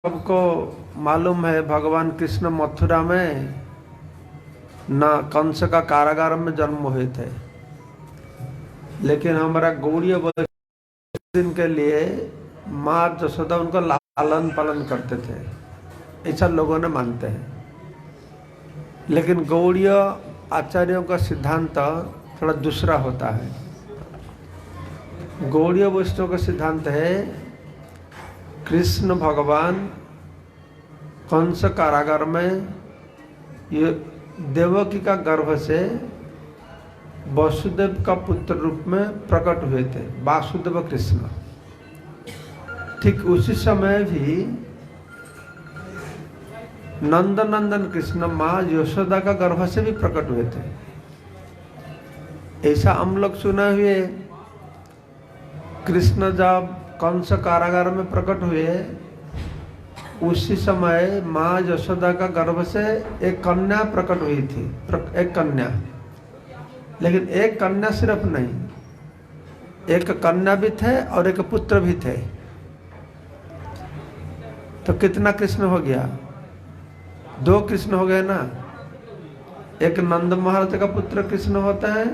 सबको मालूम है भगवान कृष्ण मथुरा में न कंस का कारागार में जन्म हुए थे, लेकिन हमारा गौड़ीय दिन के लिए माँ जसोदा उनको लालन पालन करते थे, ऐसा लोगों ने मानते हैं। लेकिन गौड़ीय आचार्यों का सिद्धांत थोड़ा दूसरा होता है। गौड़ीय वैष्णव का सिद्धांत है कृष्ण भगवान कंस कारागार में ये देवकी का गर्भ से वसुदेव का पुत्र रूप में प्रकट हुए थे, वासुदेव कृष्ण। ठीक उसी समय भी नंदनंदन कृष्ण माँ यशोदा का गर्भ से भी प्रकट हुए थे, ऐसा हम लोग सुने हुए। कृष्ण जब कंस कारागार में प्रकट हुए उसी समय माँ यशोदा का गर्भ से एक कन्या प्रकट हुई थी, एक कन्या। लेकिन एक कन्या सिर्फ नहीं, एक कन्या भी थे और एक पुत्र भी थे। तो कितना कृष्ण हो गया? दो कृष्ण हो गए ना। एक नंद महाराज का पुत्र कृष्ण होता है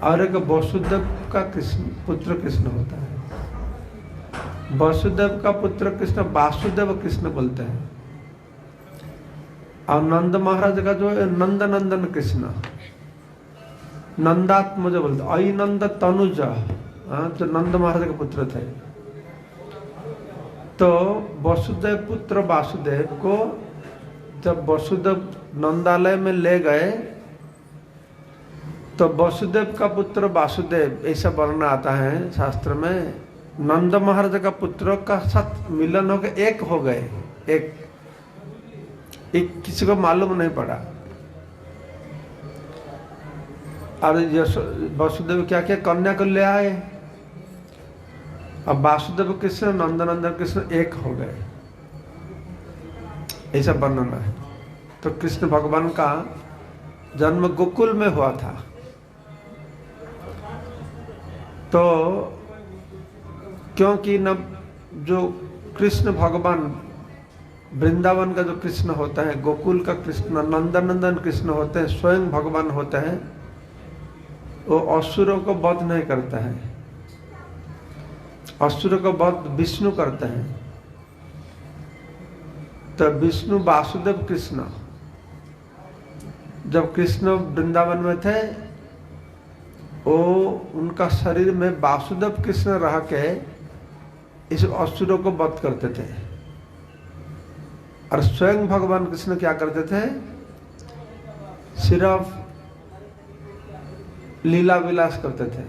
और एक वसुदेव का पुत्र कृष्ण होता है। वसुदेव का पुत्र कृष्ण वासुदेव कृष्ण बोलते हैं, और नंद महाराज का जो है नंद नंदन कृष्ण, नंदात्म जो बोलते अई नंद तनुज, जो नंद महाराज के पुत्र थे। तो वसुदेव पुत्र वासुदेव को जब वसुदेव नंदालय में ले गए तो वसुदेव का पुत्र वासुदेव, ऐसा वर्णन आता है शास्त्र में, नंद महाराज का पुत्र का साथ मिलन हो गए, एक हो गए। एक किसी को मालूम नहीं पड़ा। और वसुदेव क्या क्या कन्या को ले आए, अब वासुदेव कृष्ण नंदनंदन कृष्ण एक हो गए, ऐसा वर्णन है। तो कृष्ण भगवान का जन्म गोकुल में हुआ था। तो क्योंकि न जो कृष्ण भगवान वृंदावन का जो कृष्ण होता है, गोकुल का कृष्ण, नंदनंदन कृष्ण होते हैं, स्वयं भगवान होते हैं, वो असुरों को वध नहीं करता है। असुरों को वध विष्णु करते हैं। तो विष्णु वासुदेव कृष्ण जब कृष्ण वृंदावन में थे, वो उनका शरीर में वासुदेव कृष्ण रह के इस असुरों को वध करते थे। और स्वयं भगवान कृष्ण क्या करते थे? सिर्फ लीला विलास करते थे।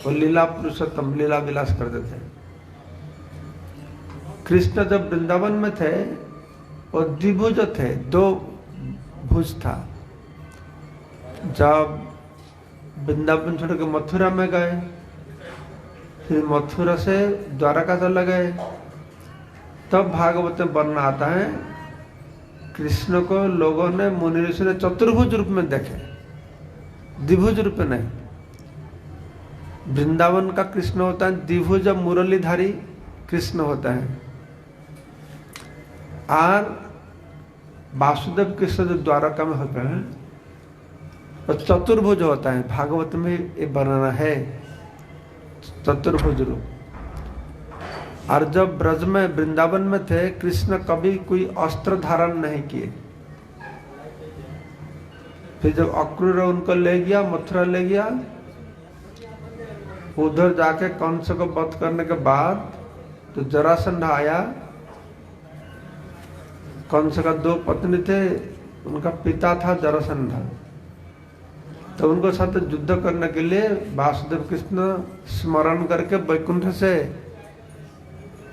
वो लीला पुरुषोत्तम, लीला विलास करते थे। कृष्ण जब वृंदावन में थे वो द्विभुज थे, दो भुज था। जब वृंदावन छोड़ के मथुरा में गए, फिर मथुरा से द्वारका चले गए, तब भागवत में वर्णन आता है कृष्ण को लोगों ने, मुनि ऋषि ने चतुर्भुज रूप में देखे, द्विभुज रूप में नहीं। वृंदावन का कृष्ण होता है द्विभुज मुरलीधारी कृष्ण होता है, और वासुदेव कृष्ण जो द्वारका में होता है तो चतुर्भुज होता है। भागवत में ये वर्णन है चतुर्भुज रूप। और जब ब्रज में वृंदावन में थे, कृष्ण कभी कोई अस्त्र धारण नहीं किए। फिर जब अक्रूर उनको ले गया, मथुरा ले गया, उधर जाके कंस को वध करने के बाद तो जरासंध आया। कंस का दो पत्नी थे, उनका पिता था जरासंध। तो उनको साथ युद्ध करने के लिए वासुदेव कृष्ण स्मरण करके वैकुंठ से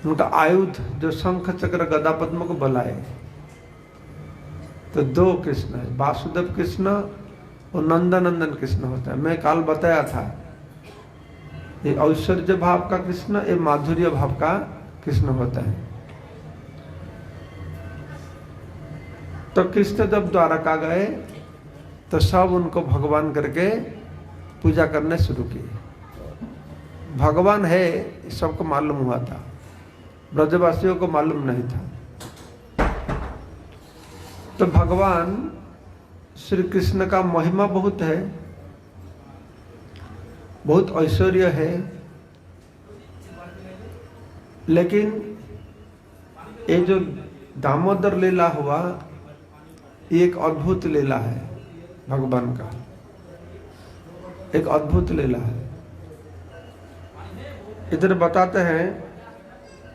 उनका आयुध जो शंख चक्र गदा पद्म को बुलाए। तो दो कृष्ण है, वासुदेव कृष्ण और नंदनंदन कृष्ण होता है। मैं काल बताया था, ये ऐश्वर्य भाव का कृष्ण, ये माधुर्य भाव का कृष्ण होता है। तो कृष्ण जब द्वारका गए तो सब उनको भगवान करके पूजा करने शुरू किए। भगवान है सबको मालूम हुआ था, ब्रजवासियों को मालूम नहीं था। तो भगवान श्री कृष्ण का महिमा बहुत है, बहुत ऐश्वर्य है, लेकिन ये जो दामोदर लीला हुआ ये एक अद्भुत लीला है भगवान का, एक अद्भुत लीला है। इधर बताते हैं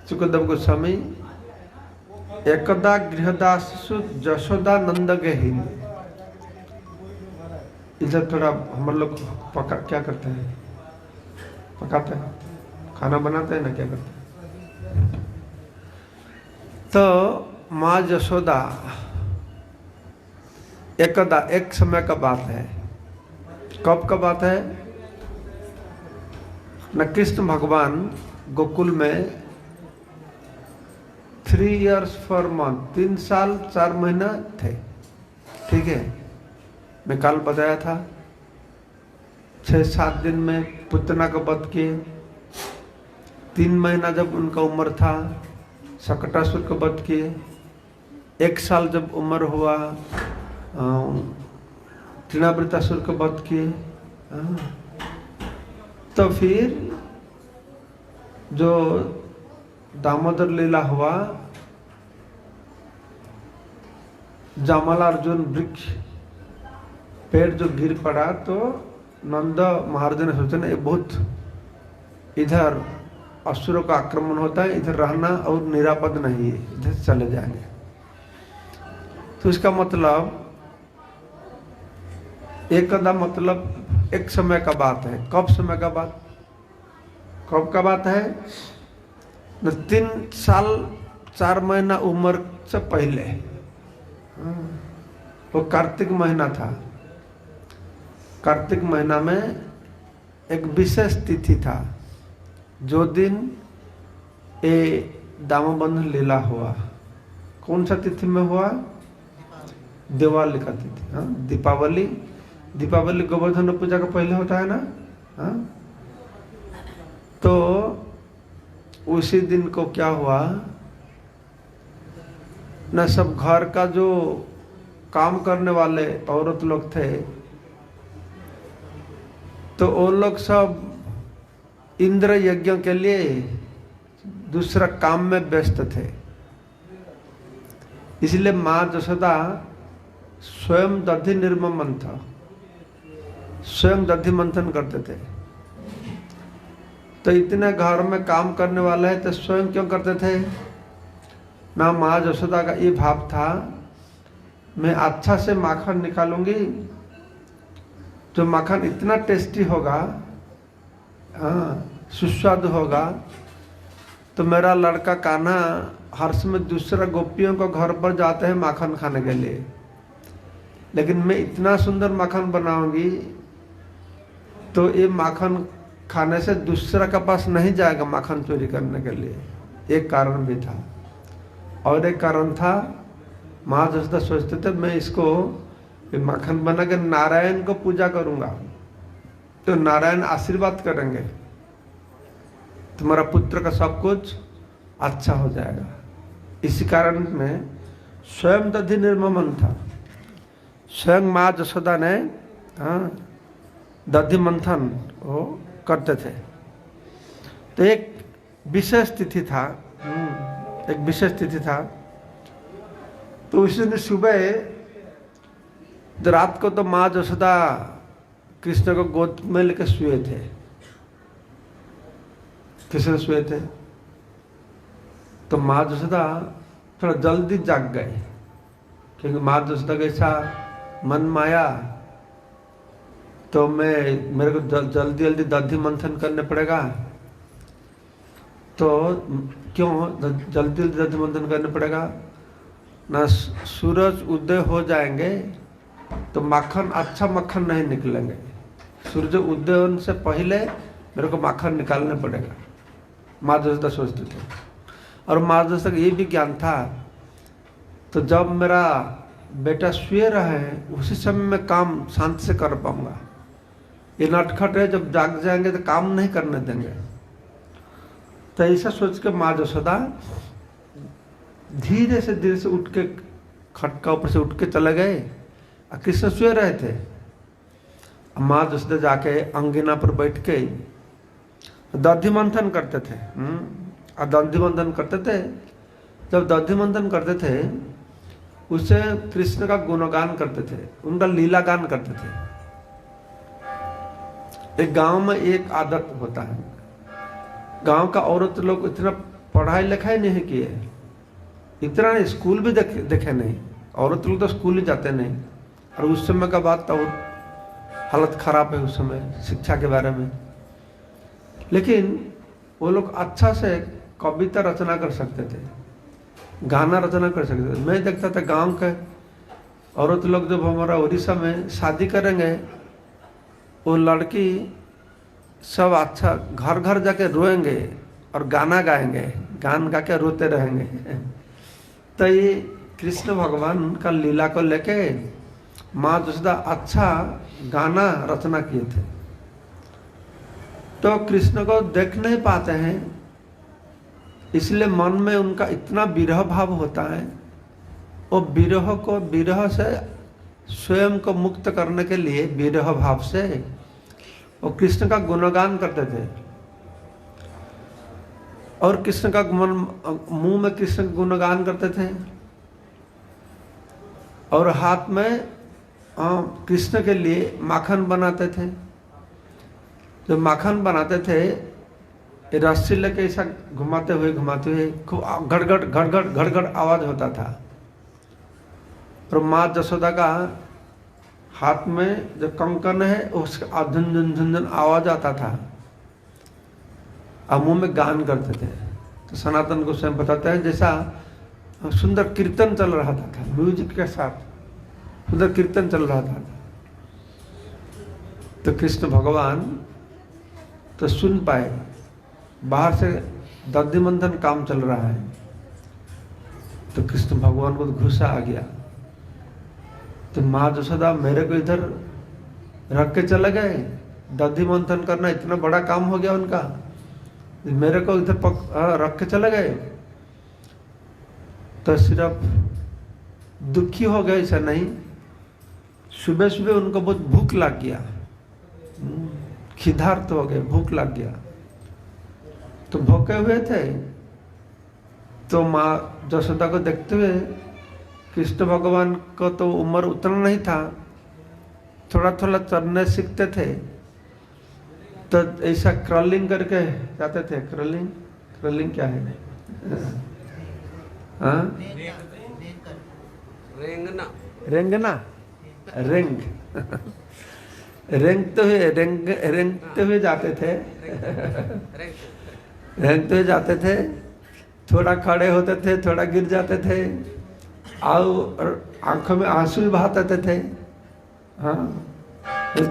सुखदेव गोस्वामी, एकदा गृहदासु जशोदा नंद गेहिन। इधर थोड़ा हम लोग पका क्या करते हैं, पकाते हैं, खाना बनाते हैं ना, क्या करते हैं। तो माँ जशोदा, एकदा एक समय का बात है, कब का बात है न, कृष्ण भगवान गोकुल में 3 years 4 months 3 साल 4 महीना थे, ठीक है। मैं कल बताया था 6-7 दिन में पुतना का वध किए, 3 महीना जब उनका उम्र था शकटासुर का वध किए, 1 साल जब उम्र हुआ तृणावृतासुर का वध किए। तो फिर जो दामोदर लीला हुआ, जामलार्जुन वृक्ष पेड़ जो गिर पड़ा, तो नंद महाराज ने सोचा ना ये बहुत इधर असुरों का आक्रमण होता है, इधर रहना और निरापद नहीं है, इधर चले जाएंगे। तो इसका मतलब एकदा मतलब एक समय का बात है। कब समय का बात, कब का बात है, 3 साल 4 महीना उम्र से पहले। वो कार्तिक महीना था। कार्तिक महीना में एक विशेष तिथि था, जो दिन ये दामोबंध लीला हुआ। कौन सा तिथि में हुआ, दिवाली का तिथि। हाँ, दीपावली, दीपावली गोवर्धन पूजा का पहले होता है ना। हाँ, तो उसी दिन को क्या हुआ न, सब घर का जो काम करने वाले औरत लोग थे, तो वो लोग सब इंद्र यज्ञ के लिए दूसरा काम में व्यस्त थे। इसलिए माँ जशोदा स्वयं दधि निर्ममन था, स्वयं दधि मंथन करते थे। तो इतने घर में काम करने वाले हैं तो स्वयं क्यों करते थे ना। माँ जशोदा का ये भाव था, मैं अच्छा से माखन निकालूंगी, जो माखन इतना टेस्टी होगा, हाँ सुस्वादु होगा, तो मेरा लड़का कान्हा हर समय दूसरा गोपियों को घर पर जाते हैं माखन खाने के लिए, लेकिन मैं इतना सुंदर माखन बनाऊंगी तो ये माखन खाने से दूसरा के पास नहीं जाएगा माखन चोरी करने के लिए। एक कारण भी था, और एक कारण था माँ जशोदा सोचते थे मैं इसको माखन बना के नारायण को पूजा करूंगा तो नारायण आशीर्वाद करेंगे, तुम्हारा पुत्र का सब कुछ अच्छा हो जाएगा। इसी कारण में स्वयं दधि निर्ममन था। स्वयं माँ जशोदा ने दधि मंथन वो करते थे। तो एक विशेष तिथि था, एक विशेष तिथि था। तो उस दिन सुबह रात को तो माँ जशोदा कृष्ण को गोद में लेकर सोए थे। कृष्ण सोए थे तो माँ जशोदा थोड़ा जल्दी जाग गए, क्योंकि माँ जशोदा का ऐसा मन माया, तो मेरे को जल्दी जल्दी दधि मंथन करने पड़ेगा। तो क्यों जल्दी जल्दी दधि मंथन करने पड़ेगा ना, सूरज उदय हो जाएंगे तो माखन, अच्छा माखन नहीं निकलेंगे। सूरज उदय होने से पहले मेरे को माखन निकालने पड़ेगा, माँ जशोदा सोचते थे। और माँ जशोदा का ये भी ज्ञान था, तो जब मेरा बेटा सोए रहे उसी समय मैं काम शांति से कर पाऊंगा। ये नटखट है, जब जाग जाएंगे तो काम नहीं करने देंगे। तो ऐसा सोच के माँ यशोदा धीरे से उठ के खटका ऊपर से उठ के चले गए। और कृष्ण सोए रहे थे। माँ यशोदा जाके अंगिना पर बैठ के दधि मंथन करते थे। और दधि मंथन करते थे। जब दधि मंथन करते थे उससे कृष्ण का गुणगान करते थे, उनका लीला गान करते थे। एक गांव में एक आदत होता है, गांव का औरत लोग इतना पढ़ाई लिखाई नहीं किए, इतना नहीं, स्कूल भी देखे नहीं, औरत लोग तो स्कूल ही जाते नहीं। और उस समय का बात तो हालत खराब है उस समय शिक्षा के बारे में। लेकिन वो लोग अच्छा से कविता रचना कर सकते थे, गाना रचना कर सकते थे। मैं देखता था गांव के औरत लोग जब हमारा उड़ीसा में शादी करेंगे, वो लड़की सब अच्छा घर घर जाके रोएंगे और गाना गाएंगे, गान गा के रोते रहेंगे। तो ये कृष्ण भगवान का लीला को लेके माँ यशोदा अच्छा गाना रचना किए थे। तो कृष्ण को देख नहीं पाते हैं, इसलिए मन में उनका इतना विरह भाव होता है। वो विरह से स्वयं को मुक्त करने के लिए विरह भाव से वो कृष्ण का गुणगान करते थे। और कृष्ण का मुंह में कृष्ण का गुणगान करते थे और हाथ में कृष्ण के लिए माखन बनाते थे। जब माखन बनाते थे रस्सी लेके ऐसा घुमाते हुए खूब गड़गड़ आवाज होता था। और माँ यशोदा का हाथ में जो कंकन है उसका झुंझुन आवाज आता था और मुंह में गान करते थे। तो सनातन गोस्वामी बताते हैं जैसा सुंदर कीर्तन चल रहा था, म्यूजिक के साथ सुंदर कीर्तन चल रहा था। तो कृष्ण भगवान तो सुन पाए, बाहर से दधि मंथन काम चल रहा है। तो कृष्ण भगवान को गुस्सा आ गया। तो माँ यशोदा मेरे को इधर रख के चले गए, दधि मंथन करना इतना बड़ा काम हो गया उनका, मेरे को इधर रख के चले गए। तो सिर्फ दुखी हो गए ऐसा नहीं, सुबह सुबह उनको बहुत भूख लग गया, खिदार्थ हो गए, भूख लग गया। तो भूखे हुए थे। तो माँ यशोदा को देखते हुए कृष्ण भगवान को तो उम्र उतना नहीं था, थोड़ा थोड़ा चलने सीखते थे। तो ऐसा क्रॉलिंग करके जाते थे। क्रॉलिंग क्या है? हाँ, रेंगना रेंगते हुए जाते थे। रेंगते हुए जाते थे, थोड़ा खड़े होते थे, थोड़ा गिर जाते थे और आंखों में आंसू भी बहाते थे। हाँ,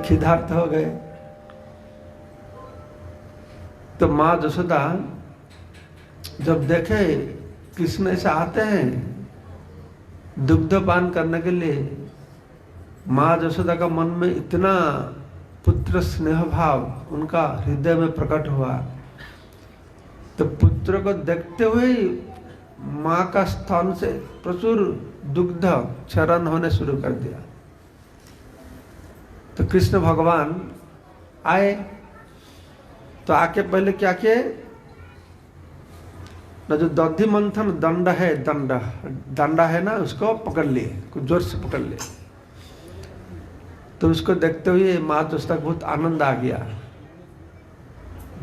खिदार्थ हो गए। तो माँ यशोदा जब देखे कृष्ण ऐसे आते हैं दुग्धपान करने के लिए, माँ यशोदा का मन में इतना पुत्र स्नेह भाव उनका हृदय में प्रकट हुआ। तो पुत्र को देखते हुए माँ का स्तन से प्रचुर दुग्ध क्षरण होने शुरू कर दिया। तो कृष्ण भगवान आए। तो आके पहले क्या किए ना, जो दधि मंथन दंडा है ना, उसको पकड़ लिए, कुछ जोर से पकड़ लिए। तो उसको देखते हुए माँ यशोदा को बहुत आनंद आ गया।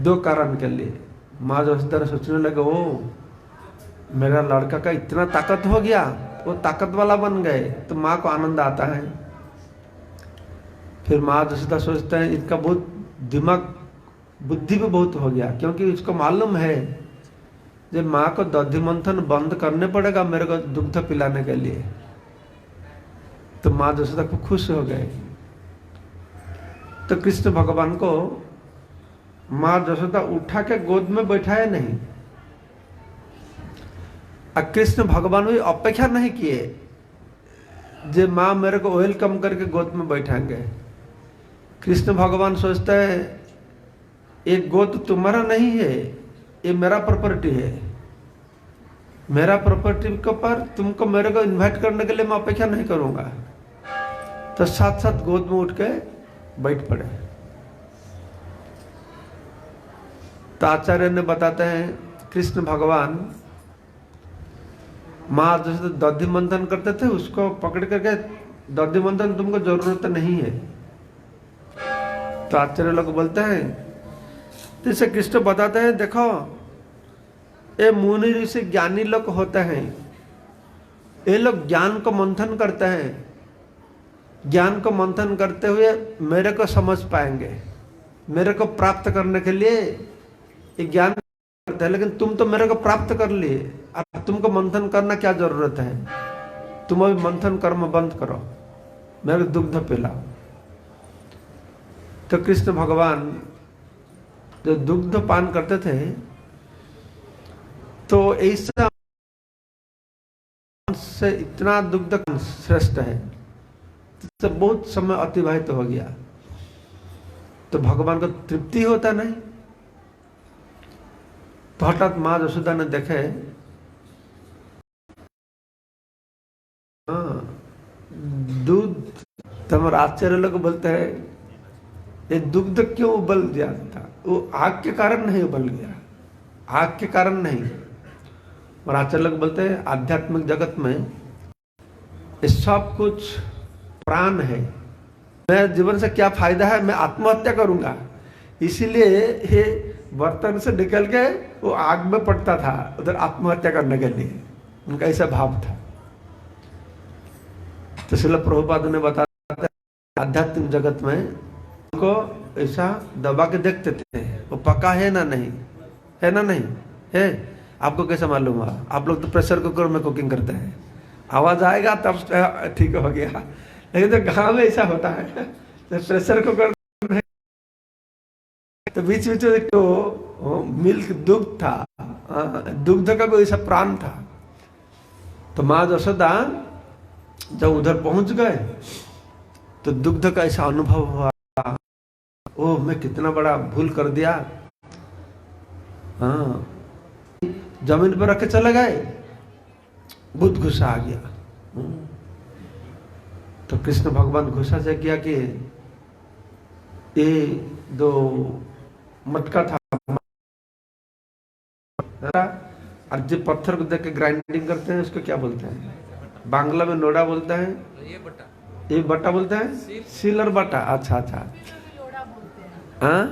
दो कारण के लिए माँ यशोदा सोचने लगे, ओ मेरा लड़का का इतना ताकत हो गया, वो ताकत वाला बन गए। तो माँ को आनंद आता है। फिर माँ यशोदा सोचते हैं इनका बहुत दिमाग बुद्धि भी बहुत हो गया, क्योंकि उसको मालूम है जब माँ को दधि मंथन बंद करने पड़ेगा मेरे को दुग्ध पिलाने के लिए। तो माँ यशोदा को खुश हो गए। तो कृष्ण भगवान को माँ यशोदा उठा के गोद में बैठाए नहीं, और कृष्ण भगवान भी अपेक्षा नहीं किए जे माँ मेरे को वेलकम करके गोद में बैठाएंगे। कृष्ण भगवान सोचते हैं एक गोद तुम्हारा नहीं है, ये मेरा प्रॉपर्टी है, मेरा प्रॉपर्टी के ऊपर तुमको मेरे को इनवाइट करने के लिए मैं अपेक्षा नहीं करूंगा। तो साथ साथ गोद में उठ के बैठ पड़े। तो आचार्य ने बताते हैं कृष्ण भगवान माँ जैसे दधि मंथन करते थे, उसको पकड़ करके दधि मंथन तुमको जरूरत नहीं है। तो आचार्य लोग बोलते हैं, जैसे कृष्ण बताते हैं, देखो ये मुनि ऋषि ज्ञानी लोग होते हैं, ये लोग ज्ञान को मंथन करते हैं, ज्ञान को मंथन करते हुए मेरे को समझ पाएंगे, मेरे को प्राप्त करने के लिए ये ज्ञान करते हैं। लेकिन तुम तो मेरे को प्राप्त कर लिए, अब तुमको मंथन करना क्या जरूरत है? तुम अभी मंथन कर्म बंद करो, मेरे को दुग्ध पिलाओ। तो कृष्ण भगवान जो दुग्ध पान करते थे, तो ऐसा से इतना दुग्ध श्रेष्ठ है, तो बहुत समय अतिबाहित हो गया, तो भगवान को तृप्ति होता नहीं। तो हठात माँ यशोदा ने देखे, दूध, तो हमारे आचार्य लोग बोलते हैं ये दुग्ध क्यों उबल गया था? वो आग के कारण नहीं उबल गया, आग के कारण नहीं। और आचार्य लोग बोलते हैं आध्यात्मिक जगत में ये सब कुछ प्राण है, मैं जीवन से क्या फायदा है, मैं आत्महत्या करूंगा, इसीलिए ये बर्तन से निकल के वो आग में पड़ता था उधर आत्महत्या करने के लिए, उनका ऐसा भाव था। तो श्रील प्रभुपाद ने बताया आध्यात्मिक जगत में उनको ऐसा दबा के देखते थे, वो पका है ना नहीं, है ना नहीं है, आपको कैसे मालूम हुआ? आप लोग तो प्रेशर कुकर में कुकिंग करते हैं, आवाज आएगा तब ठीक हो गया, लेकिन तो गाँव में ऐसा होता है, तो प्रेशर कुकर तो बीच बीच में तो मिल्क दुग्ध था, दुग्ध का भी ऐसा प्राण था। तो माँ यशोदा जब उधर पहुंच गए तो दुग्ध का ऐसा अनुभव हुआ, ओह मैं कितना बड़ा भूल कर दिया। हाँ, जमीन पर रख के चले गए, बहुत गुस्सा आ गया। तो कृष्ण भगवान गुस्सा से किया कि ये दो मटका था, और जो पत्थर को देख के ग्राइंडिंग करते हैं उसको क्या बोलते हैं? बांग्ला में नोड़ा बोलते हैं, ये बट्टा बोलते हैं, सीलर बट्टा। अच्छा अच्छा, हाँ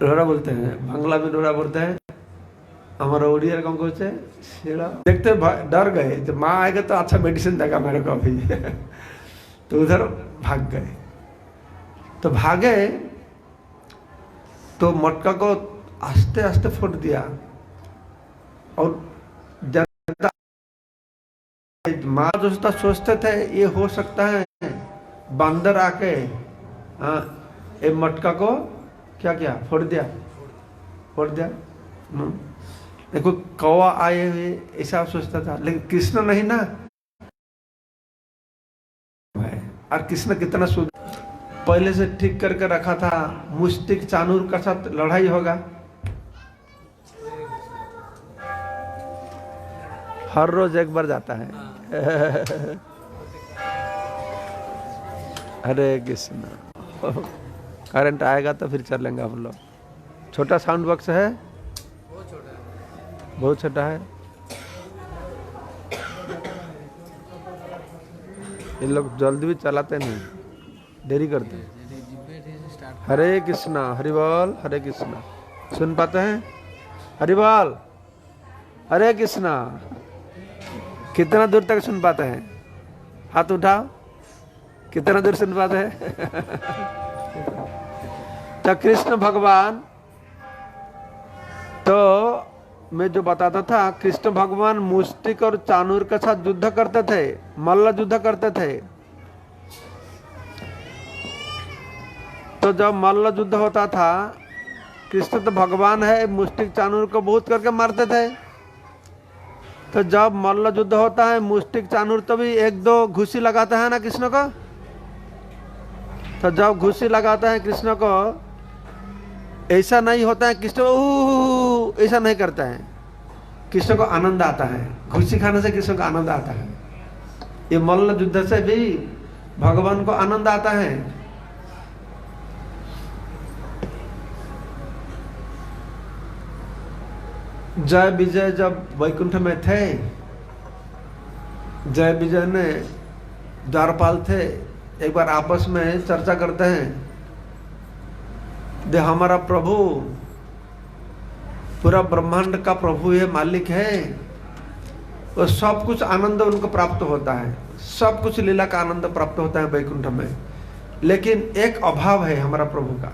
लोड़ा बोलते हैं, बांग्ला में लोड़ा बोलते हैं, हमारा ओडिया कौन कहते हैं सीड़ा। देखते डर गए, जब माँ आएगा तो अच्छा मेडिसिन देगा मेरे को अभी तो उधर भाग गए। तो भागे तो मटका को आस्ते आस्ते फोड़ दिया, और माँ दोस्ता सोचते थे ये हो सकता है बंदर आके ये मटका को क्या किया, फोड़ दिया, फोड़ दिया। देखो कौवा आए हुए ऐसा सोचता था, लेकिन कृष्ण नहीं ना, और कृष्ण कितना शुद्ध, पहले से ठीक करके रखा था, मुस्टिक चानूर का साथ लड़ाई होगा, हर रोज एक बार जाता है हरे कृष्ण। करंट आएगा तो फिर चलेंगे हम लोग। छोटा साउंड बॉक्स है, बहुत छोटा है, ये लोग जल्दी भी चलाते नहीं, देरी करते हैं। हरे कृष्णा, हरि बोल, हरे कृष्णा। सुन पाते हैं? हरि बोल, हरे कृष्णा। कितना दूर तक सुन पाते हैं? हाथ उठाओ, कितना दूर सुन पाते हैं? तो कृष्ण भगवान, तो मैं जो बताता था, कृष्ण भगवान मुस्टिक और चानूर के साथ युद्ध करते थे, मल्ल युद्ध करते थे। तो जब मल्ल युद्ध होता था, कृष्ण तो भगवान है, मुस्टिक चानूर को बहुत करके मारते थे। तो जब मल्ल युद्ध होता है, मुस्टिक चानूर तो भी एक दो घुसी लगाता है ना कृष्ण को। तो जब घुसी लगाता है कृष्ण को, ऐसा नहीं होता है कृष्ण ऐसा नहीं करता है। कृष्ण को आनंद आता है, खुशी खाने से कृष्ण को आनंद आता है। ये मल्ल युद्ध से भी भगवान को आनंद आता है। जय विजय जब वैकुंठ में थे, जय विजय ने द्वारपाल थे, एक बार आपस में चर्चा करते हैं, दे हमारा प्रभु पूरा ब्रह्मांड का प्रभु है, मालिक है, और सब कुछ आनंद उनको प्राप्त होता है, सब कुछ लीला का आनंद प्राप्त होता है वैकुंठ में। लेकिन एक अभाव है हमारा प्रभु का,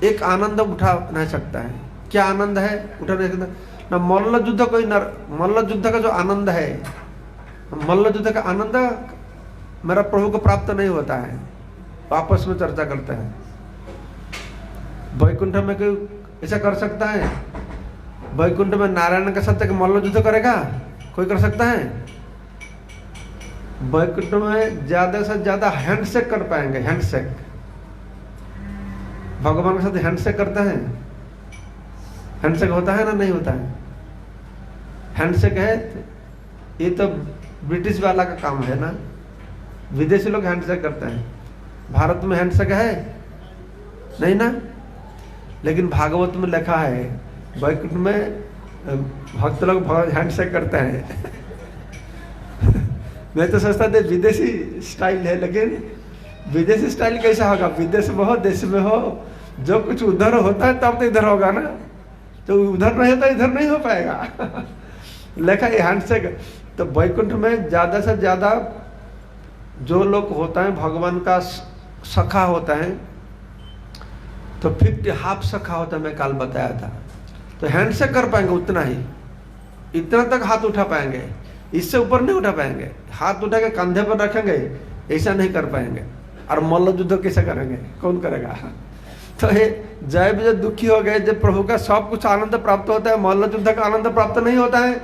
एक आनंद उठा नहीं सकता है। क्या आनंद है? उठा नहीं सकता ना। मल्ल युद्ध कोई मल्ल युद्ध का जो आनंद है, मल्ल युद्ध का आनंद मेरा प्रभु को प्राप्त नहीं होता है। आपस में चर्चा करते हैं, वैकुंठ में कोई ऐसा कर सकता है? वैकुंठ में नारायण के साथ मल्ल युद्ध करेगा? कोई कर सकता है? वैकुंठ में ज्यादा से ज्यादा हैंडशेक कर पाएंगे, हैंडशेक। भगवान के साथ हैंडशेक करते हैं, हैंडशेक होता है ना, नहीं होता है? हैंडशेक है, ये तो ब्रिटिश वाला का काम है ना, विदेशी लोग हैंडशेक करते हैं। भारत में हैंडशेक है नहीं ना। लेकिन भागवत में लिखा है वैकुंठ में भक्त लोग हैंडशेक करते हैं। मैं तो सोचता था विदेशी स्टाइल है, लेकिन विदेशी स्टाइल कैसा होगा? विदेश में हो, देश में हो, जो कुछ उधर होता है तब तो इधर होगा ना, तो उधर नहीं होता इधर नहीं हो पाएगा। लिखा है हैंडशेक। तो वैकुंठ में ज्यादा से ज्यादा जो लोग होता है भगवान का सखा होता है, तो 50 हाफ सखा होता है, मैं कल बताया था। तो हैंडशेक कर पाएंगे उतना ही, इतना तक हाथ उठा पाएंगे, इससे ऊपर नहीं उठा पाएंगे। हाथ उठा के कंधे पर रखेंगे, ऐसा नहीं कर पाएंगे। और मल्ल युद्ध कैसे करेंगे? कौन करेगा? तो ये जय विजय दुखी हो गए जब प्रभु का सब कुछ आनंद प्राप्त होता है, मल्ल युद्ध का आनंद प्राप्त नहीं होता है।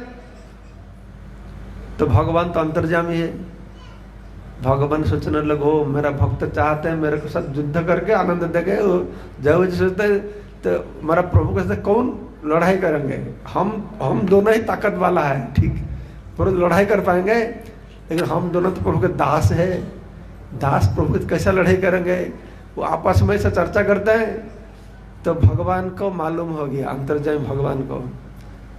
तो भगवान तो अंतर्यामी है। भगवान सोचने लगो मेरा भक्त चाहते हैं मेरे को साथ युद्ध करके आनंद देंगे। जय विजय सोचते हैं तो मेरा प्रभु के साथ कौन लड़ाई करेंगे? हम दोनों ही ताकत वाला है, ठीक, पर लड़ाई कर पाएंगे? लेकिन हम दोनों तो प्रभु के दास है, दास प्रभु कैसा लड़ाई करेंगे? वो आपस में से चर्चा करते हैं। तो भगवान को मालूम हो गया, अंतर्यामी भगवान को,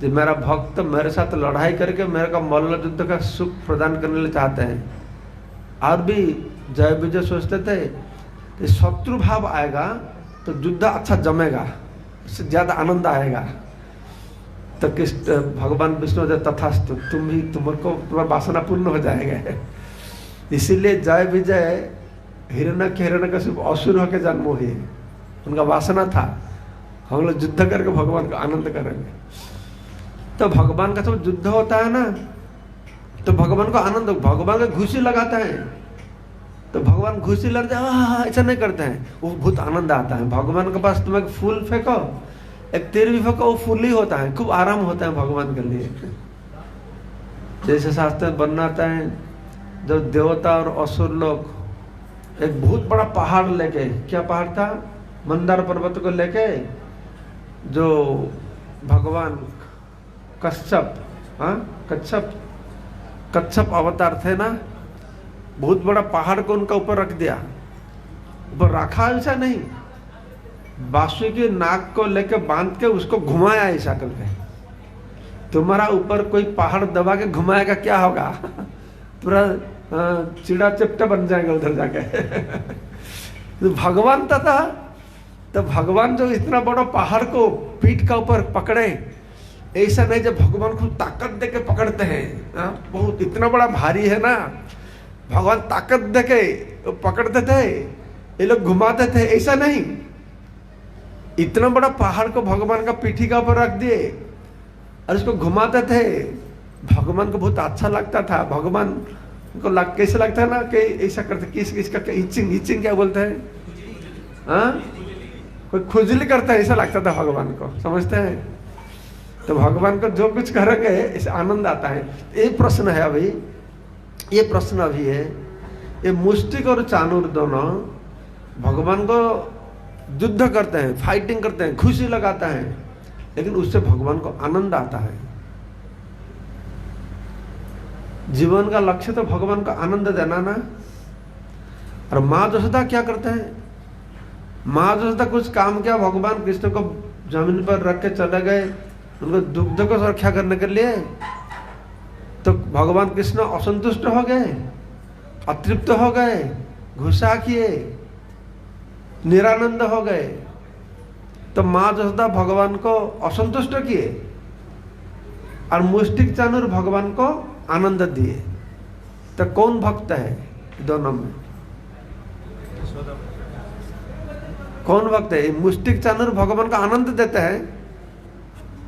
जो मेरा भक्त मेरे साथ लड़ाई करके मेरे को मल्ल युद्ध का सुख प्रदान करने लिए चाहते हैं। और भी जय विजय सोचते थे कि शत्रु भाव आएगा तो युद्ध अच्छा जमेगा, उससे ज्यादा आनंद आएगा। तो कृष्ण भगवान विष्णु दे तथास्तु, तुम्हारा वासना पूर्ण हो जाएगा। इसीलिए जय विजय हिरण्यकशिपु असुर होकर जन्म हुए, उनका वासना था हम लोग युद्ध करके भगवान का आनंद करेंगे। तो भगवान का सब युद्ध होता है ना, तो भगवान को आनंद, भगवान का घुसी लगाता है तो भगवान घुसी लग जाए, ऐसा नहीं करते हैं, वो बहुत आनंद आता है। भगवान के पास तुम एक फूल फेंको, एक तीर भी फेंको, वो फूल ही होता है, खूब आराम होता है भगवान के लिए। जैसे शास्त्र बनाता है जब देवता और असुर लोग एक बहुत बड़ा पहाड़ लेके, क्या पहाड़ था? मंदार पर्वत को लेके, जो भगवान कच्छप अवतार थे ना, बहुत बड़ा पहाड़ को उनका ऊपर रख दिया। ऊपर रखा ऐसा नहीं, बांसुरी की नाक को लेके बांध के उसको घुमाया ऐसा करके। तुम्हारा ऊपर कोई पहाड़ दबा के घुमाएगा क्या होगा? पूरा चिड़ा चिपटा बन जाएगा उधर जाके। तो भगवान था, तो भगवान जो इतना बड़ा पहाड़ को पीठ का ऊपर पकड़े, ऐसा नहीं जब भगवान को ताकत देके पकड़ते हैं, बहुत इतना बड़ा भारी है ना, भगवान ताकत देके पकड़ते थे, ये लोग घुमाते थे, ऐसा नहीं। इतना बड़ा पहाड़ को भगवान का पीठी का ऊपर रख दिए और इसको घुमाते थे। भगवान को बहुत अच्छा लगता था। भगवान को कैसे लगता है ना कि ऐसा करते, किसका इचिंग क्या बोलते हैं, कोई खुजली करता है, ऐसा लगता था भगवान को, समझते हैं? तो भगवान को जो कुछ करेंगे इसे आनंद आता है। ये प्रश्न है अभी, ये प्रश्न अभी है, ये मुष्टिक और चाणूर दोनों भगवान को युद्ध करते हैं, फाइटिंग करते हैं, खुशी लगाता है, लेकिन उससे भगवान को आनंद आता है। जीवन का लक्ष्य तो भगवान को आनंद देना ना। और माँ यशोदा क्या करते हैं? माँ यशोदा कुछ काम किया, भगवान कृष्ण को जमीन पर रख के चले गए उनको दुग्ध को सुरक्षा करने के लिए, तो भगवान कृष्ण असंतुष्ट हो गए, अतृप्त हो गए, गुस्सा किए, निरानंद हो गए। तो माँ यशोदा भगवान को असंतुष्ट किए और मुष्टिक चाणूर भगवान को आनंद दिए। तो कौन भक्त है दोनों में? कौन भक्त है? मुष्टिक चाणूर भगवान को आनंद देते हैं,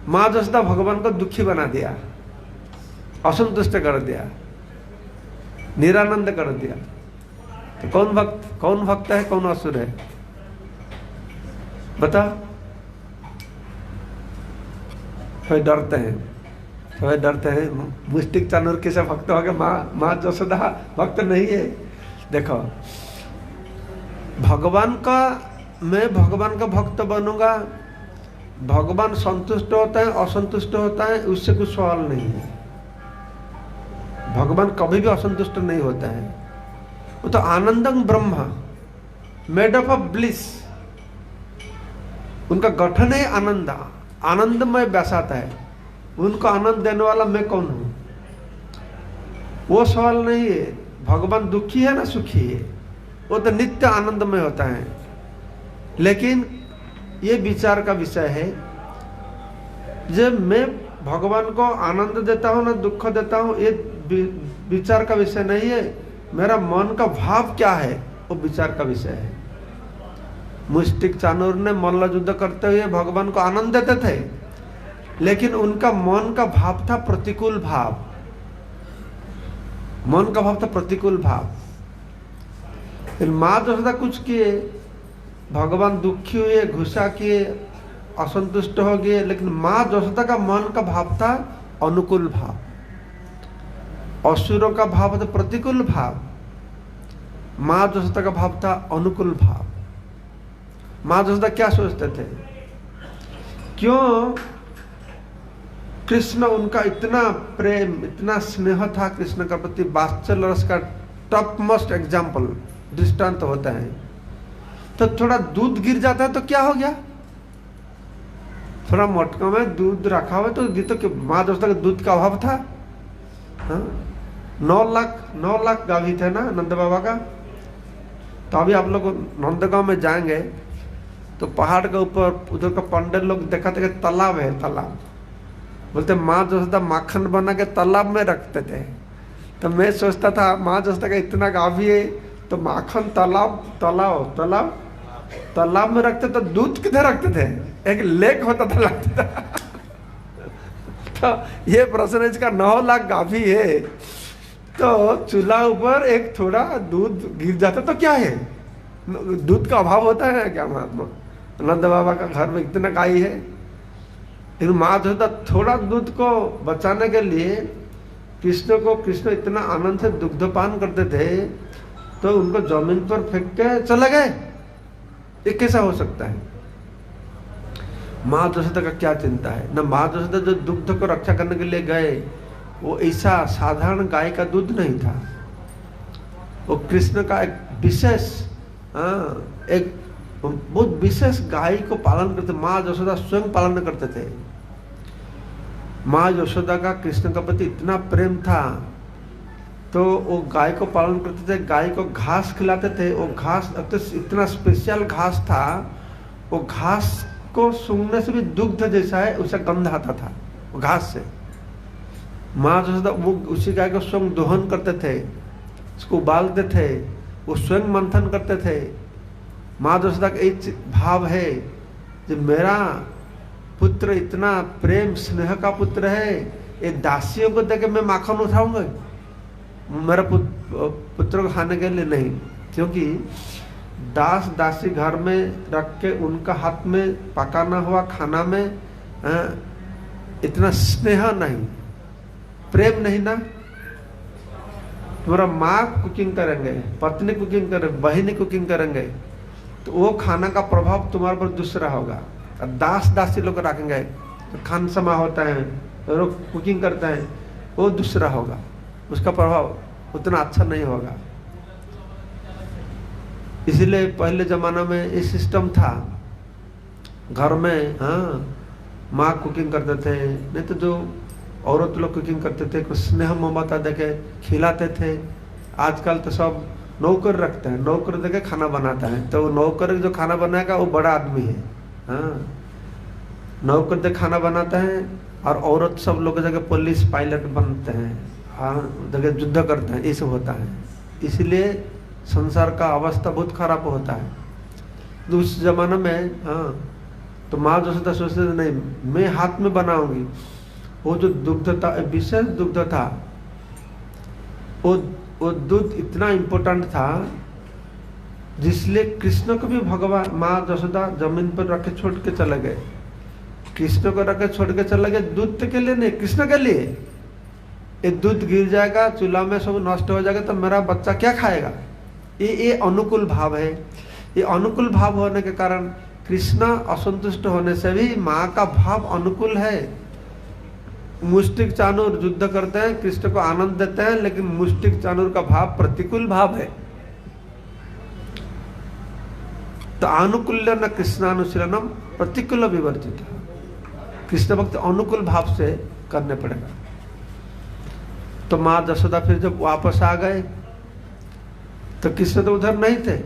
माँ यशोदा भगवान को दुखी बना दिया, असंतुष्ट कर दिया, निरानंद कर दिया। तो कौन भक्त है, कौन असुर है? बता। थोड़े डरते हैं, मुष्टिक चाणूर किसे भक्त हो गए, माँ यशोदा भक्त नहीं है। देखो, मैं भगवान का भक्त बनूंगा, भगवान संतुष्ट होता है, असंतुष्ट होता है, उससे कुछ सवाल नहीं है। भगवान कभी भी असंतुष्ट नहीं होता है। वो तो आनंदं Brahma, made up of bliss, उनका गठन है आनंद, आनंदमय बैसाता है। उनको आनंद देने वाला मैं कौन हूं? वो सवाल नहीं है। भगवान दुखी है ना सुखी है, वो तो नित्य आनंदमय होता है। लेकिन ये विचार का विषय है, जब मैं भगवान को आनंद देता हूं ना दुख देता हूं, ये विचार का विषय नहीं है। मेरा मन का भाव क्या है, वो विचार का विषय है। मुष्टिक चाणूर ने मल्ल युद्ध करते हुए भगवान को आनंद देते थे, लेकिन उनका मन का भाव था प्रतिकूल भाव। मन का भाव था प्रतिकूल भाव। फिर माँ यशोदा कुछ किए, भगवान दुखी हुए, गुस्सा किए, असंतुष्ट हो गए, लेकिन माँ यशोदा का मन का भाव था अनुकूल भाव। असुरों का भाव था प्रतिकूल भाव, माँ यशोदा का भाव था अनुकूल भाव। माँ यशोदा क्या सोचते थे? क्यों कृष्ण, उनका इतना प्रेम, इतना स्नेह था कृष्ण का प्रति, वात्सल्य रस का टॉप मोस्ट एग्जाम्पल, दृष्टांत होता है। तो थोड़ा दूध गिर जाता है तो क्या हो गया? थोड़ा मटका में दूध रखा हुआ तो माँ यशोदा के दूध का अभाव था। 9 लाख गाभी थे ना नंद बाबा का। तो अभी आप लोग नंदगांव में जाएंगे तो पहाड़ के ऊपर उधर का पंडित लोग देखा थे कि तालाब है, तालाब। बोलते माँ यशोदा माखन बना के तालाब में रखते थे। तो मैं सोचता था माँ यशोदा का इतना गाभी है तो माखन तालाब में रखते, तो दूध किधर रखते थे? एक लेक होता था, लगता था। तो ये प्रश्न इसका 9 लाख गाभी है, तो चूल्हा ऊपर एक थोड़ा दूध गिर जाता तो क्या है? दूध का अभाव होता है क्या? महात्मा नंद बाबा का घर में इतना गाय है, लेकिन माँ यशोदा थोड़ा दूध को बचाने के लिए कृष्ण इतना आनंद से दुग्धपान करते थे, तो उनको जमीन पर फेंक के चले गए। ये कैसा हो सकता है? माँ यशोदा का क्या चिंता है ना? माँ यशोदा जो दुग्ध को रक्षा करने के लिए गए, वो ऐसा साधारण गाय का दूध नहीं था। वो कृष्ण का एक विशेष, एक बहुत विशेष गाय को पालन करते। माँ यशोदा स्वयं पालन करते थे। माँ यशोदा का कृष्ण का प्रति इतना प्रेम था, तो वो गाय को पालन करते थे, गाय को घास खिलाते थे। वो घास इतना स्पेशल घास था, वो घास को सूंघने से भी दुग्ध जैसा है, उसे गंध आता था वो घास से। माँ यशोदा वो उसी गाय को स्वयं दोहन करते थे, उसको उबालते थे, वो स्वयं मंथन करते थे। माँ यशोदा का एक भाव है, जब मेरा पुत्र इतना प्रेम स्नेह का पुत्र है, ये दासियों को देके मैं माखन उठाऊंगा? मेरा पुत्र को खाने के लिए नहीं, क्योंकि दास दासी घर में रख के उनका हाथ में पकाना हुआ खाना में इतना स्नेह नहीं, प्रेम नहीं ना। तुम्हारा माँ कुकिंग करेंगे, पत्नी कुकिंग करेंगे, बहनी कुकिंग करेंगे, तो वो खाना का प्रभाव तुम्हारे पर दूसरा होगा। दास दासी लोग रखेंगे तो खान समा होता है, लोग कुकिंग करते हैं, वो दूसरा होगा, उसका प्रभाव उतना अच्छा नहीं होगा। इसलिए पहले जमाना में ये सिस्टम था, घर में हाँ माँ कुकिंग करते थे, नहीं तो जो औरत लोग कुकिंग करते थे, कुछ स्नेह ममता देके खिलाते थे। आजकल तो सब नौकर रखते हैं, नौकर देके खाना बनाता है, तो नौकर जो खाना बनाएगा वो बड़ा आदमी है। हाँ, नौकर दे खाना बनाता है, और औरत सब लोग जगह पुलिस पायलट बनते हैं, हाँ जगह युद्ध करते हैं, ये सब होता है। इसलिए संसार का अवस्था बहुत खराब होता है। तो उस जमाने में हाँ, तो माँ जो सोचते नहीं मैं हाथ में बनाऊंगी। वो जो दुग्ध था, विशेष दुग्ध था, वो दूध इतना इम्पोर्टेंट था, जिसलिए कृष्ण को भी भगवान माँ जसोदा जमीन पर रख के छोड़ के चले गए। कृष्ण को रख के छोड़ के चले गए दूध के लिए नहीं, कृष्ण के लिए। ये दूध गिर जाएगा चूल्हा में, सब नष्ट हो जाएगा, तो मेरा बच्चा क्या खाएगा। ये अनुकूल भाव है। ये अनुकूल भाव होने के कारण कृष्ण असंतुष्ट होने से भी माँ का भाव अनुकूल है। मुष्टिक चाणूर युद्ध करते हैं, कृष्ण को आनंद देते हैं, लेकिन मुष्टिक चाणूर का भाव प्रतिकूल भाव है। तो अनुकूल्य न कृष्णानुशीलनम प्रतिकूल विवर्जित। कृष्ण भक्त अनुकूल भाव से करने पड़ेगा। तो माँ जसोदा फिर जब वापस आ गए तो कृष्ण तो उधर नहीं थे,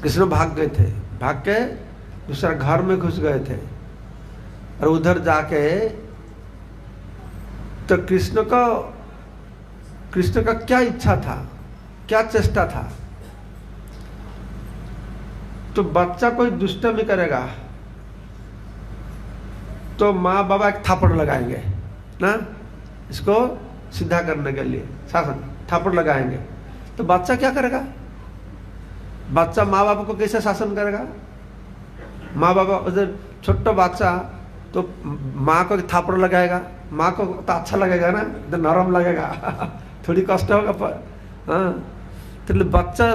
कृष्ण भाग गए थे, भाग के दूसरा घर में घुस गए थे। और उधर जाके तो कृष्ण का क्या इच्छा था, क्या चेष्टा था। तो बच्चा कोई दुष्टमी करेगा तो माँ बाबा एक थापड़ लगाएंगे ना, इसको सीधा करने के लिए शासन थापड़ लगाएंगे। तो बच्चा क्या करेगा, बच्चा माँ बाप को कैसे शासन करेगा। माँ बाबा उधर छोटा बच्चा तो माँ को थापड़ लगाएगा, माँ को तो अच्छा लगेगा ना, तो नरम लगेगा थोड़ी कष्ट होगा पर हाँ। तो